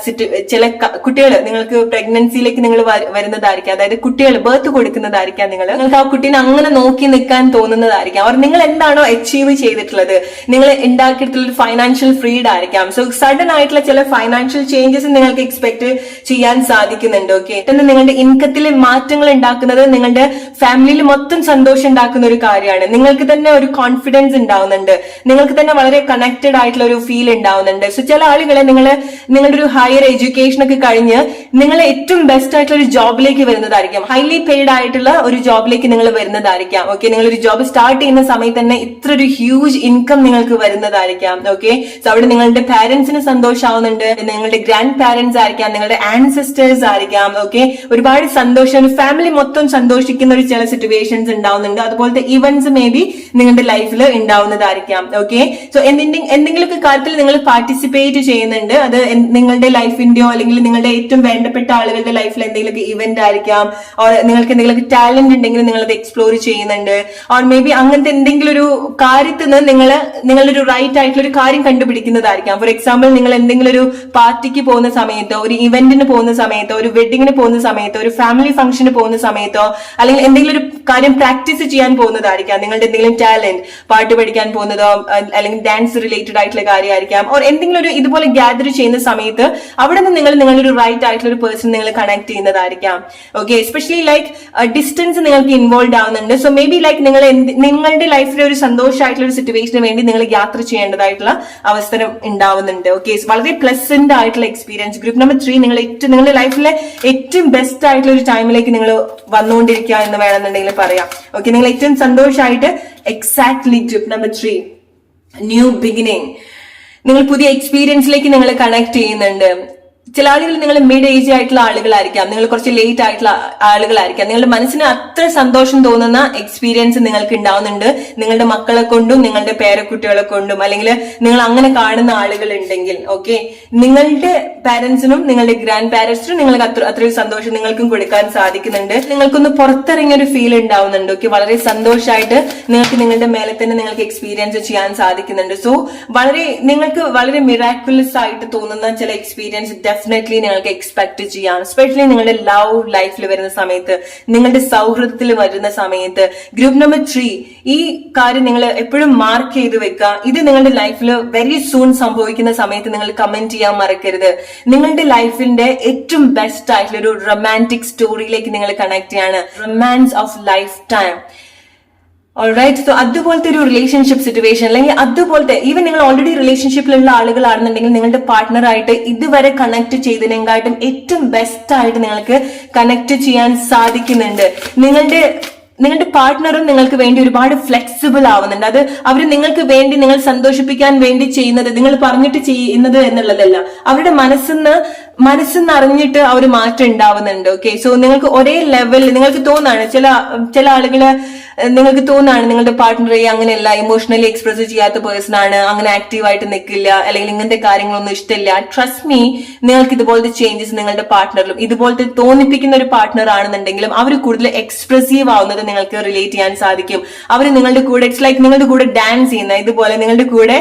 ചില കുട്ടികൾ നിങ്ങൾക്ക് പ്രഗ്നൻസിയിലേക്ക് നിങ്ങൾ വരുന്നതായിരിക്കാം, അതായത് കുട്ടികൾ ബർത്ത് കൊടുക്കുന്നതായിരിക്കാം. നിങ്ങൾക്ക് ആ കുട്ടീനെ അങ്ങനെ നോക്കി നിൽക്കാൻ തോന്നുന്നതായിരിക്കാം. അവർ നിങ്ങൾ എന്താണോ അച്ചീവ് ചെയ്തിട്ടുള്ളത്, നിങ്ങൾ ഉണ്ടാക്കിയിട്ടുള്ള ഒരു ഫൈനാൻഷ്യൽ ഫ്രീഡം ആയിരിക്കാം. സോ സഡൻ ആയിട്ടുള്ള ചില ഫൈനാൻഷ്യൽ ചേഞ്ചസ് നിങ്ങൾക്ക് എക്സ്പെക്ട് ചെയ്യാൻ സാധിക്കുന്നുണ്ട്. ഓക്കെ, നിങ്ങളുടെ ഇൻകത്തിലെ മാറ്റങ്ങൾ ഉണ്ടാക്കുന്നത് നിങ്ങളുടെ ഫാമിലിയിൽ മൊത്തം സന്തോഷം ഉണ്ടാക്കുന്ന ഒരു കാര്യമാണ്. നിങ്ങൾക്ക് തന്നെ ഒരു കോൺഫിഡൻസ് ഉണ്ടാവുന്നുണ്ട്, നിങ്ങൾക്ക് തന്നെ വളരെ കണക്റ്റഡ് ആയിട്ടുള്ള ഒരു ഫീൽ ഉണ്ടാവുന്നുണ്ട്. സോ ചില ആളുകളെ നിങ്ങളുടെ ഒരു ഹയർ എഡ്യൂക്കേഷൻ ഒക്കെ കഴിഞ്ഞ് നിങ്ങൾ ഏറ്റവും ബെസ്റ്റ് ആയിട്ടുള്ള ഒരു ജോബിലേക്ക് വരുന്നതായിരിക്കും, ഹൈലി പെയ്ഡ് ആയിട്ടുള്ള ഒരു ജോബിലേക്ക് നിങ്ങൾ വരുന്നതായിരിക്കാം. ഓക്കെ, നിങ്ങളൊരു ജോബ് സ്റ്റാർട്ട് ചെയ്യുന്ന സമയത്ത് തന്നെ ഇത്ര ഒരു ഹ്യൂജ് ഇൻകം നിങ്ങൾക്ക് വരുന്നതായിരിക്കാം. ഓക്കെ, സോ അവിടെ നിങ്ങളുടെ പാരന്റ്സിന് സന്തോഷമാവുന്നുണ്ട്, നിങ്ങളുടെ ഗ്രാൻഡ് പാരന്റ്സ് ആയിരിക്കാം, നിങ്ങളുടെ ആൻസെസ്റ്റേഴ്സ് ആയിരിക്കാം. ഓക്കെ, ഒരുപാട് സന്തോഷം, ഒരു ഫാമിലി മൊത്തം സന്തോഷിക്കുന്ന ഒരു ചില സിറ്റുവേഷൻസ് ഉണ്ടാവുന്നുണ്ട്. അതുപോലത്തെ ഇവന്റ്സ് മേ ബി നിങ്ങളുടെ ലൈഫിൽ ഉണ്ടാവുന്നതായിരിക്കാം. ഓക്കെ, സോ എന്തെങ്കിലുമൊക്കെ കാര്യത്തിൽ നിങ്ങൾ പാർട്ടിസിപ്പേറ്റ് ചെയ്യുന്നുണ്ട്. അത് നിങ്ങളുടെ ലൈഫിന്റെയോ അല്ലെങ്കിൽ നിങ്ങളുടെ ഏറ്റവും വേണ്ടപ്പെട്ട ആളുകളുടെ ലൈഫിൽ എന്തെങ്കിലുമൊക്കെ ഇവന്റ് ആയിരിക്കാം, ഓർ നിങ്ങൾക്ക് എന്തെങ്കിലുമൊക്കെ ടാലന്റ് ഉണ്ടെങ്കിൽ നിങ്ങൾ അത് എക്സ്പ്ലോർ ചെയ്യുന്നുണ്ട്. ഓർ മേ ബി അങ്ങനത്തെ എന്തെങ്കിലും ഒരു കാര്യത്തിൽ നിന്ന് നിങ്ങളൊരു റൈറ്റ് ആയിട്ടുള്ള ഒരു കാര്യം കണ്ടുപിടിക്കുന്നതായിരിക്കാം. ഫോർ എക്സാമ്പിൾ, നിങ്ങൾ എന്തെങ്കിലും ഒരു പാർട്ടിക്ക് പോകുന്ന സമയത്തോ, ഒരു ഇവന്റിന് പോകുന്ന സമയത്തോ, ഒരു വെഡിങ്ങിന് പോകുന്ന സമയത്തോ, ഒരു ഫാമിലി ഫംഗ്ഷന് പോകുന്ന സമയത്തോ, അല്ലെങ്കിൽ എന്തെങ്കിലും ഒരു കാര്യം പ്രാക്ടീസ് ചെയ്യാൻ പോകുന്നതായിരിക്കാം. നിങ്ങളുടെ എന്തെങ്കിലും ടാലന്റ്, പാട്ട് പഠിക്കാൻ പോകുന്നതോ അല്ലെങ്കിൽ ഡാൻസ് റിലേറ്റഡ് ആയിട്ടുള്ള കാര്യമായിരിക്കാം. ഓർ എന്തെങ്കിലും ഒരു ഇതുപോലെ ഗ്യാദർ ചെയ്യുന്ന സമയത്ത് അവിടെ നിന്ന് നിങ്ങളൊരു റൈറ്റ് ആയിട്ടുള്ള ഒരു പേഴ്സൺ നിങ്ങൾ കണക്ട് ചെയ്യുന്നതായിരിക്കാം. ഓക്കെ, എസ്പെഷ്യലി ലൈക്ക് ഡിസ്റ്റൻസ് നിങ്ങൾക്ക് ഇൻവോൾവ് ആവുന്നുണ്ട്. സോ മേ ബി ലൈക്ക് നിങ്ങളുടെ ലൈഫിലെ ഒരു സന്തോഷമായിട്ടുള്ള ഒരു സിറ്റുവേഷന് വേണ്ടി നിങ്ങൾ യാത്ര ചെയ്യേണ്ടതായിട്ടുള്ള അവസരം ഉണ്ടാവുന്നുണ്ട്. ഓക്കെ, വളരെ പ്ലസന്റ് ആയിട്ടുള്ള എക്സ്പീരിയൻസ്. ഗ്രൂപ്പ് നമ്പർ 3 നിങ്ങളുടെ ലൈഫിലെ ഏറ്റവും ബെസ്റ്റ് ആയിട്ടുള്ള ഒരു ടൈമിലേക്ക് നിങ്ങൾ വന്നുകൊണ്ടിരിക്കുക എന്ന് വേണമെന്നുണ്ടെങ്കിൽ പറയാം. ഓക്കെ, നിങ്ങൾ ഏറ്റവും സന്തോഷമായിട്ട് exactly group number 3 new beginning, നിങ്ങൾ പുതിയ എക്സ്പീരിയൻസിലേക്ക് നിങ്ങൾ കണക്ട് ചെയ്യുന്നുണ്ട്. ചില ആളുകൾ നിങ്ങൾ മിഡ് ഏജ് ആയിട്ടുള്ള ആളുകളായിരിക്കാം, നിങ്ങൾ കുറച്ച് ലേറ്റ് ആയിട്ടുള്ള ആളുകളായിരിക്കാം. നിങ്ങളുടെ മനസ്സിന് അത്ര സന്തോഷം തോന്നുന്ന എക്സ്പീരിയൻസ് നിങ്ങൾക്ക് ഉണ്ടാവുന്നുണ്ട് നിങ്ങളുടെ മക്കളെ കൊണ്ടും നിങ്ങളുടെ പേരക്കുട്ടികളെ കൊണ്ടും, അല്ലെങ്കിൽ നിങ്ങൾ അങ്ങനെ കാണുന്ന ആളുകൾ ഉണ്ടെങ്കിൽ ഓക്കെ, നിങ്ങളുടെ പാരന്റ്സിനും നിങ്ങളുടെ ഗ്രാൻഡ് പാരന്റ്സിനും നിങ്ങൾക്ക് അത്രയും സന്തോഷം നിങ്ങൾക്കും കൊടുക്കാൻ സാധിക്കുന്നുണ്ട്. നിങ്ങൾക്കൊന്ന് പുറത്തിറങ്ങിയ ഒരു ഫീൽ ഉണ്ടാവുന്നുണ്ട്. ഓക്കെ, വളരെ സന്തോഷമായിട്ട് നിങ്ങൾക്ക് നിങ്ങളുടെ മേലെ തന്നെ നിങ്ങൾക്ക് എക്സ്പീരിയൻസ് ചെയ്യാൻ സാധിക്കുന്നുണ്ട്. സോ നിങ്ങൾക്ക് വളരെ മിറാക്കുലസ് ആയിട്ട് തോന്നുന്ന ചില എക്സ്പീരിയൻസ് ഡെഫിനറ്റ്ലി നിങ്ങൾക്ക് എക്സ്പെക്ട് ചെയ്യാം. എസ്പെഷ്യലി നിങ്ങളുടെ ലവ് ലൈഫിൽ വരുന്ന സമയത്ത്, നിങ്ങളുടെ സൗഹൃദത്തിൽ വരുന്ന സമയത്ത്. ഗ്രൂപ്പ് നമ്പർ 3, ഈ കാര്യം നിങ്ങൾ എപ്പോഴും മാർക്ക് ചെയ്ത് വെക്കുക. ഇത് നിങ്ങളുടെ ലൈഫിൽ വെരി സൂൺ സംഭവിക്കുന്ന സമയത്ത് നിങ്ങൾ കമന്റ് ചെയ്യാൻ മറക്കരുത്. നിങ്ങളുടെ ലൈഫിന്റെ ഏറ്റവും ബെസ്റ്റ് ആയിട്ടുള്ള ഒരു റൊമാൻറ്റിക് സ്റ്റോറിയിലേക്ക് നിങ്ങൾ കണക്ട് ചെയ്യാണ്. Romance of life time. Alright, so അതുപോലത്തെ ഒരു റിലേഷൻഷിപ്പ് സിറ്റുവേഷൻ, അല്ലെങ്കിൽ അതുപോലത്തെ ഈവൻ നിങ്ങൾ ഓൾറെഡി റിലേഷൻഷിപ്പിലുള്ള ആളുകളാണെന്നുണ്ടെങ്കിൽ നിങ്ങളുടെ പാർട്ട്ണറായിട്ട് ഇതുവരെ കണക്ട് ചെയ്തതിനെക്കാട്ടും ഏറ്റവും ബെസ്റ്റ് ആയിട്ട് നിങ്ങൾക്ക് കണക്ട് ചെയ്യാൻ സാധിക്കുന്നുണ്ട്. നിങ്ങളുടെ പാർട്ട്ണറും നിങ്ങൾക്ക് വേണ്ടി ഒരുപാട് ഫ്ലെക്സിബിൾ ആവുന്നുണ്ട്. അത് അവർ നിങ്ങൾക്ക് വേണ്ടി, നിങ്ങൾ സന്തോഷിപ്പിക്കാൻ വേണ്ടി ചെയ്യുന്നത്, നിങ്ങൾ പറഞ്ഞിട്ട് ചെയ്യുന്നത് എന്നുള്ളതല്ല, അവരുടെ മനസ്സെന്ന് അറിഞ്ഞിട്ട് ആ ഒരു മാറ്റം ഉണ്ടാവുന്നുണ്ട്. ഓക്കെ, സോ നിങ്ങൾക്ക് ഒരേ ലെവലിൽ നിങ്ങൾക്ക് തോന്നാണ്, ചില ആളുകള് നിങ്ങൾക്ക് തോന്നാണ് നിങ്ങളുടെ പാർട്ട്ണറെ അങ്ങനെയല്ല, ഇമോഷണലി എക്സ്പ്രസ് ചെയ്യാത്ത പേഴ്സൺ ആണ്, അങ്ങനെ ആക്റ്റീവായിട്ട് നിൽക്കില്ല, അല്ലെങ്കിൽ ഇങ്ങനത്തെ കാര്യങ്ങളൊന്നും ഇഷ്ടമില്ല. ട്രസ്റ്റ് മീ, നിങ്ങൾക്ക് ഇതുപോലത്തെ ചേഞ്ചസ് നിങ്ങളുടെ പാർട്ട്ണറിലും, ഇതുപോലത്തെ തോന്നിപ്പിക്കുന്ന ഒരു പാർട്ട്ണർ ആണെന്നുണ്ടെങ്കിലും അവർ കൂടുതൽ എക്സ്പ്രസീവ് ആവുന്നത് നിങ്ങൾക്ക് റിലേറ്റ് ചെയ്യാൻ സാധിക്കും. അവർ നിങ്ങളുടെ കൂടെ ഇറ്റ്സ് ലൈക്ക് നിങ്ങളുടെ കൂടെ ഡാൻസ് ചെയ്യുന്ന ഇതുപോലെ നിങ്ങളുടെ കൂടെ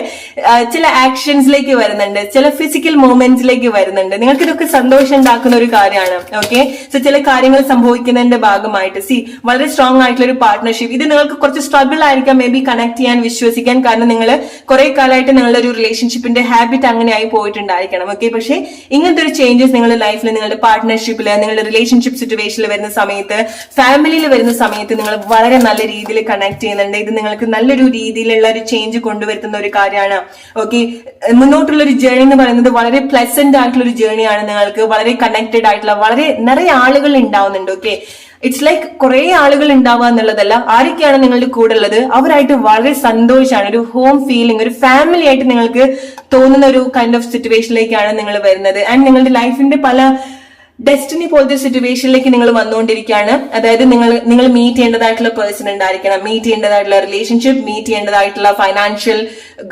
ചില ആക്ഷൻസിലേക്ക് വരുന്നുണ്ട്, ചില ഫിസിക്കൽ മൂവ്മെന്റ്സിലേക്ക് വരുന്നുണ്ട്. നിങ്ങൾക്ക് ഇതൊക്കെ സന്തോഷം ഉണ്ടാക്കുന്ന ഒരു കാര്യമാണ്. ഓക്കെ, സോ ചില കാര്യങ്ങൾ സംഭവിക്കുന്നതിന്റെ ഭാഗമായിട്ട് വളരെ സ്ട്രോങ് ആയിട്ടുള്ള ഒരു പാർട്ട്ണർഷിപ്പ്, ഇത് നിങ്ങൾക്ക് കുറച്ച് സ്ട്രഗിൾ ആയിരിക്കാം മേ ബി കണക്ട് ചെയ്യാൻ, വിശ്വസിക്കാൻ. കാരണം നിങ്ങൾ കുറെ കാലമായിട്ട് നിങ്ങളുടെ ഒരു റിലേഷൻഷിപ്പിന്റെ ഹാബിറ്റ് അങ്ങനെയായി പോയിട്ടുണ്ടായിരിക്കണം. ഓക്കെ, പക്ഷേ ഇങ്ങനത്തെ ഒരു ചേഞ്ചസ് നിങ്ങളുടെ ലൈഫിൽ, നിങ്ങളുടെ പാർട്ട്ണർഷിപ്പിൽ, നിങ്ങളുടെ റിലേഷൻഷിപ്പ് സിറ്റുവേഷനിൽ വരുന്ന സമയത്ത്, ഫാമിലിയിൽ വരുന്ന സമയത്ത് നിങ്ങൾ വളരെ നല്ല രീതിയിൽ കണക്ട് ചെയ്യുന്നുണ്ട്. ഇത് നിങ്ങൾക്ക് നല്ലൊരു രീതിയിലുള്ള ഒരു ചേഞ്ച് കൊണ്ടുവരുത്തുന്ന ഒരു കാര്യമാണ്. ഓക്കെ, മുന്നോട്ടുള്ള ഒരു ജേർണി എന്ന് പറയുന്നത് വളരെ പ്ലസന്റ് ആയിട്ടുള്ള ഒരു ജേർണിയാണ്. നിങ്ങൾക്ക് വളരെ കണക്റ്റഡ് ആയിട്ടുള്ള നിറയെ ആളുകൾ ഉണ്ടാവുന്നുണ്ട്. ഓക്കെ, ഇറ്റ്സ് ലൈക്ക് കുറെ ആളുകൾ ഉണ്ടാവുക എന്നുള്ളതല്ല, ആരൊക്കെയാണ് നിങ്ങളുടെ കൂടെ ഉള്ളത് അവരായിട്ട് വളരെ സന്തോഷമാണ്, ഒരു ഹോം ഫീലിംഗ്, ഒരു ഫാമിലി ആയിട്ട് നിങ്ങൾക്ക് തോന്നുന്ന ഒരു കൈൻഡ് ഓഫ് സിറ്റുവേഷനിലേക്കാണ് നിങ്ങൾ വരുന്നത്. ആൻഡ് നിങ്ങളുടെ ലൈഫിന്റെ പല ഡെസ്റ്റിനി പോലത്തെ സിറ്റുവേഷനിലേക്ക് നിങ്ങൾ വന്നുകൊണ്ടിരിക്കുകയാണ്. അതായത് നിങ്ങൾ മീറ്റ് ചെയ്യേണ്ടതായിട്ടുള്ള പേഴ്സൺ ഉണ്ടായിരിക്കണം, മീറ്റ് ചെയ്യേണ്ടതായിട്ടുള്ള റിലേഷൻഷിപ്പ്, മീറ്റ് ചെയ്യേണ്ടതായിട്ടുള്ള ഫൈനാൻഷ്യൽ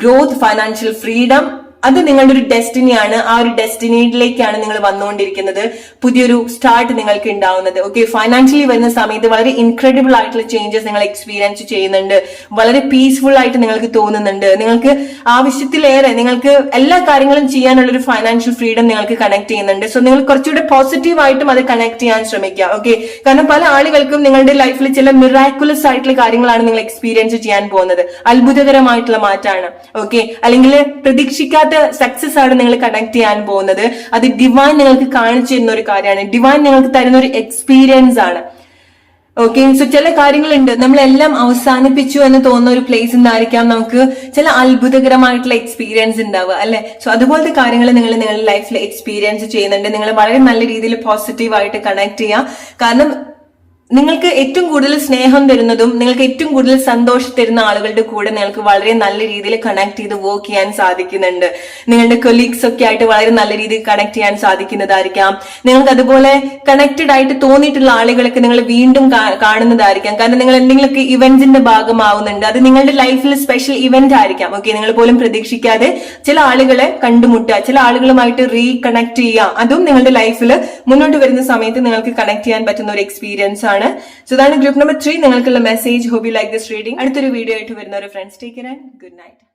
ഗ്രോത്ത്, ഫൈനാൻഷ്യൽ ഫ്രീഡം, അത് നിങ്ങളുടെ ഒരു ഡെസ്റ്റിനിയാണ്. ആ ഒരു ഡെസ്റ്റിനിയിലേക്കാണ് നിങ്ങൾ വന്നുകൊണ്ടിരിക്കുന്നത്. പുതിയൊരു സ്റ്റാർട്ട് നിങ്ങൾക്ക് ഉണ്ടാവുന്നത്. ഓക്കെ, ഫൈനാൻഷ്യലി വരുന്ന സമയത്ത് വളരെ ഇൻക്രെഡിബിൾ ആയിട്ടുള്ള ചേഞ്ചസ് നിങ്ങൾ എക്സ്പീരിയൻസ് ചെയ്യുന്നുണ്ട്. വളരെ പീസ്ഫുൾ ആയിട്ട് നിങ്ങൾക്ക് തോന്നുന്നുണ്ട്. നിങ്ങൾക്ക് ആവശ്യത്തിലേറെ നിങ്ങൾക്ക് എല്ലാ കാര്യങ്ങളും ചെയ്യാനുള്ള ഒരു ഫൈനാൻഷ്യൽ ഫ്രീഡം നിങ്ങൾക്ക് കണക്ട് ചെയ്യുന്നുണ്ട്. സോ നിങ്ങൾ കുറച്ചുകൂടെ പോസിറ്റീവ് ആയിട്ടും അത് കണക്ട് ചെയ്യാൻ ശ്രമിക്കുക. ഓക്കെ, കാരണം പല ആളുകൾക്കും നിങ്ങളുടെ ലൈഫിൽ ചില മിറാക്കുലസ് ആയിട്ടുള്ള കാര്യങ്ങളാണ് നിങ്ങൾ എക്സ്പീരിയൻസ് ചെയ്യാൻ പോകുന്നത്. അത്ഭുതകരമായിട്ടുള്ള മാറ്റമാണ്. ഓക്കെ, അല്ലെങ്കിൽ പ്രതീക്ഷിക്കാത്ത സക്സസ് ആണ് നിങ്ങൾ കണക്ട് ചെയ്യാൻ പോകുന്നത്. അത് ഡിവൈൻ നിങ്ങൾക്ക് കാണിച്ചു തരുന്ന ഒരു കാര്യമാണ്. ഡിവൈൻ നിങ്ങൾക്ക് തരുന്ന ഒരു എക്സ്പീരിയൻസ് ആണ്. ഓക്കെ, സോ ചില കാര്യങ്ങളുണ്ട്, നമ്മളെല്ലാം അവസാനിപ്പിച്ചു എന്ന് തോന്നുന്ന ഒരു പ്ലേസ് ഉണ്ടായിരിക്കാം നമുക്ക് ചില അത്ഭുതകരമായിട്ടുള്ള എക്സ്പീരിയൻസ് ഉണ്ടാവുക, അല്ലെ? സോ അതുപോലത്തെ കാര്യങ്ങൾ നിങ്ങൾ നിങ്ങളുടെ ലൈഫിൽ എക്സ്പീരിയൻസ് ചെയ്യുന്നുണ്ട്. നിങ്ങൾ വളരെ നല്ല രീതിയിൽ പോസിറ്റീവായിട്ട് കണക്ട് ചെയ്യുക. കാരണം നിങ്ങൾക്ക് ഏറ്റവും കൂടുതൽ സ്നേഹം തരുന്നതും നിങ്ങൾക്ക് ഏറ്റവും കൂടുതൽ സന്തോഷം തരുന്ന ആളുകളുടെ കൂടെ നിങ്ങൾക്ക് വളരെ നല്ല രീതിയിൽ കണക്ട് ചെയ്ത് വർക്ക് ചെയ്യാൻ സാധിക്കുന്നുണ്ട്. നിങ്ങളുടെ കൊലീഗ്സ് ഒക്കെ ആയിട്ട് വളരെ നല്ല രീതിയിൽ കണക്ട് ചെയ്യാൻ സാധിക്കുന്നതായിരിക്കാം. നിങ്ങൾക്ക് അതുപോലെ കണക്റ്റഡ് ആയിട്ട് തോന്നിയിട്ടുള്ള ആളുകളൊക്കെ നിങ്ങൾ വീണ്ടും കാണുന്നതായിരിക്കാം. കാരണം നിങ്ങൾ എന്തെങ്കിലുമൊക്കെ ഇവന്റ്സിന്റെ ഭാഗമാവുന്നുണ്ട്. അത് നിങ്ങളുടെ ലൈഫിൽ സ്പെഷ്യൽ ഇവന്റ് ആയിരിക്കാം. ഓക്കെ, നിങ്ങൾ പോലും പ്രതീക്ഷിക്കാതെ ചില ആളുകളെ കണ്ടുമുട്ടുക, ചില ആളുകളുമായിട്ട് റീകണക്ട് ചെയ്യുക, അതും നിങ്ങളുടെ ലൈഫിൽ മുന്നോട്ട് വരുന്ന സമയത്ത് നിങ്ങൾക്ക് കണക്ട് ചെയ്യാൻ പറ്റുന്ന ഒരു എക്സ്പീരിയൻസ് ആണ്. സോ ഇതാണ് ഗ്രൂപ്പ് നമ്പർ 3 നിങ്ങൾക്കുള്ള message. Hope you like this reading. അടുത്തൊരു വീഡിയോ ആയിട്ട് വരുന്ന ഒരു friends, take care and good night.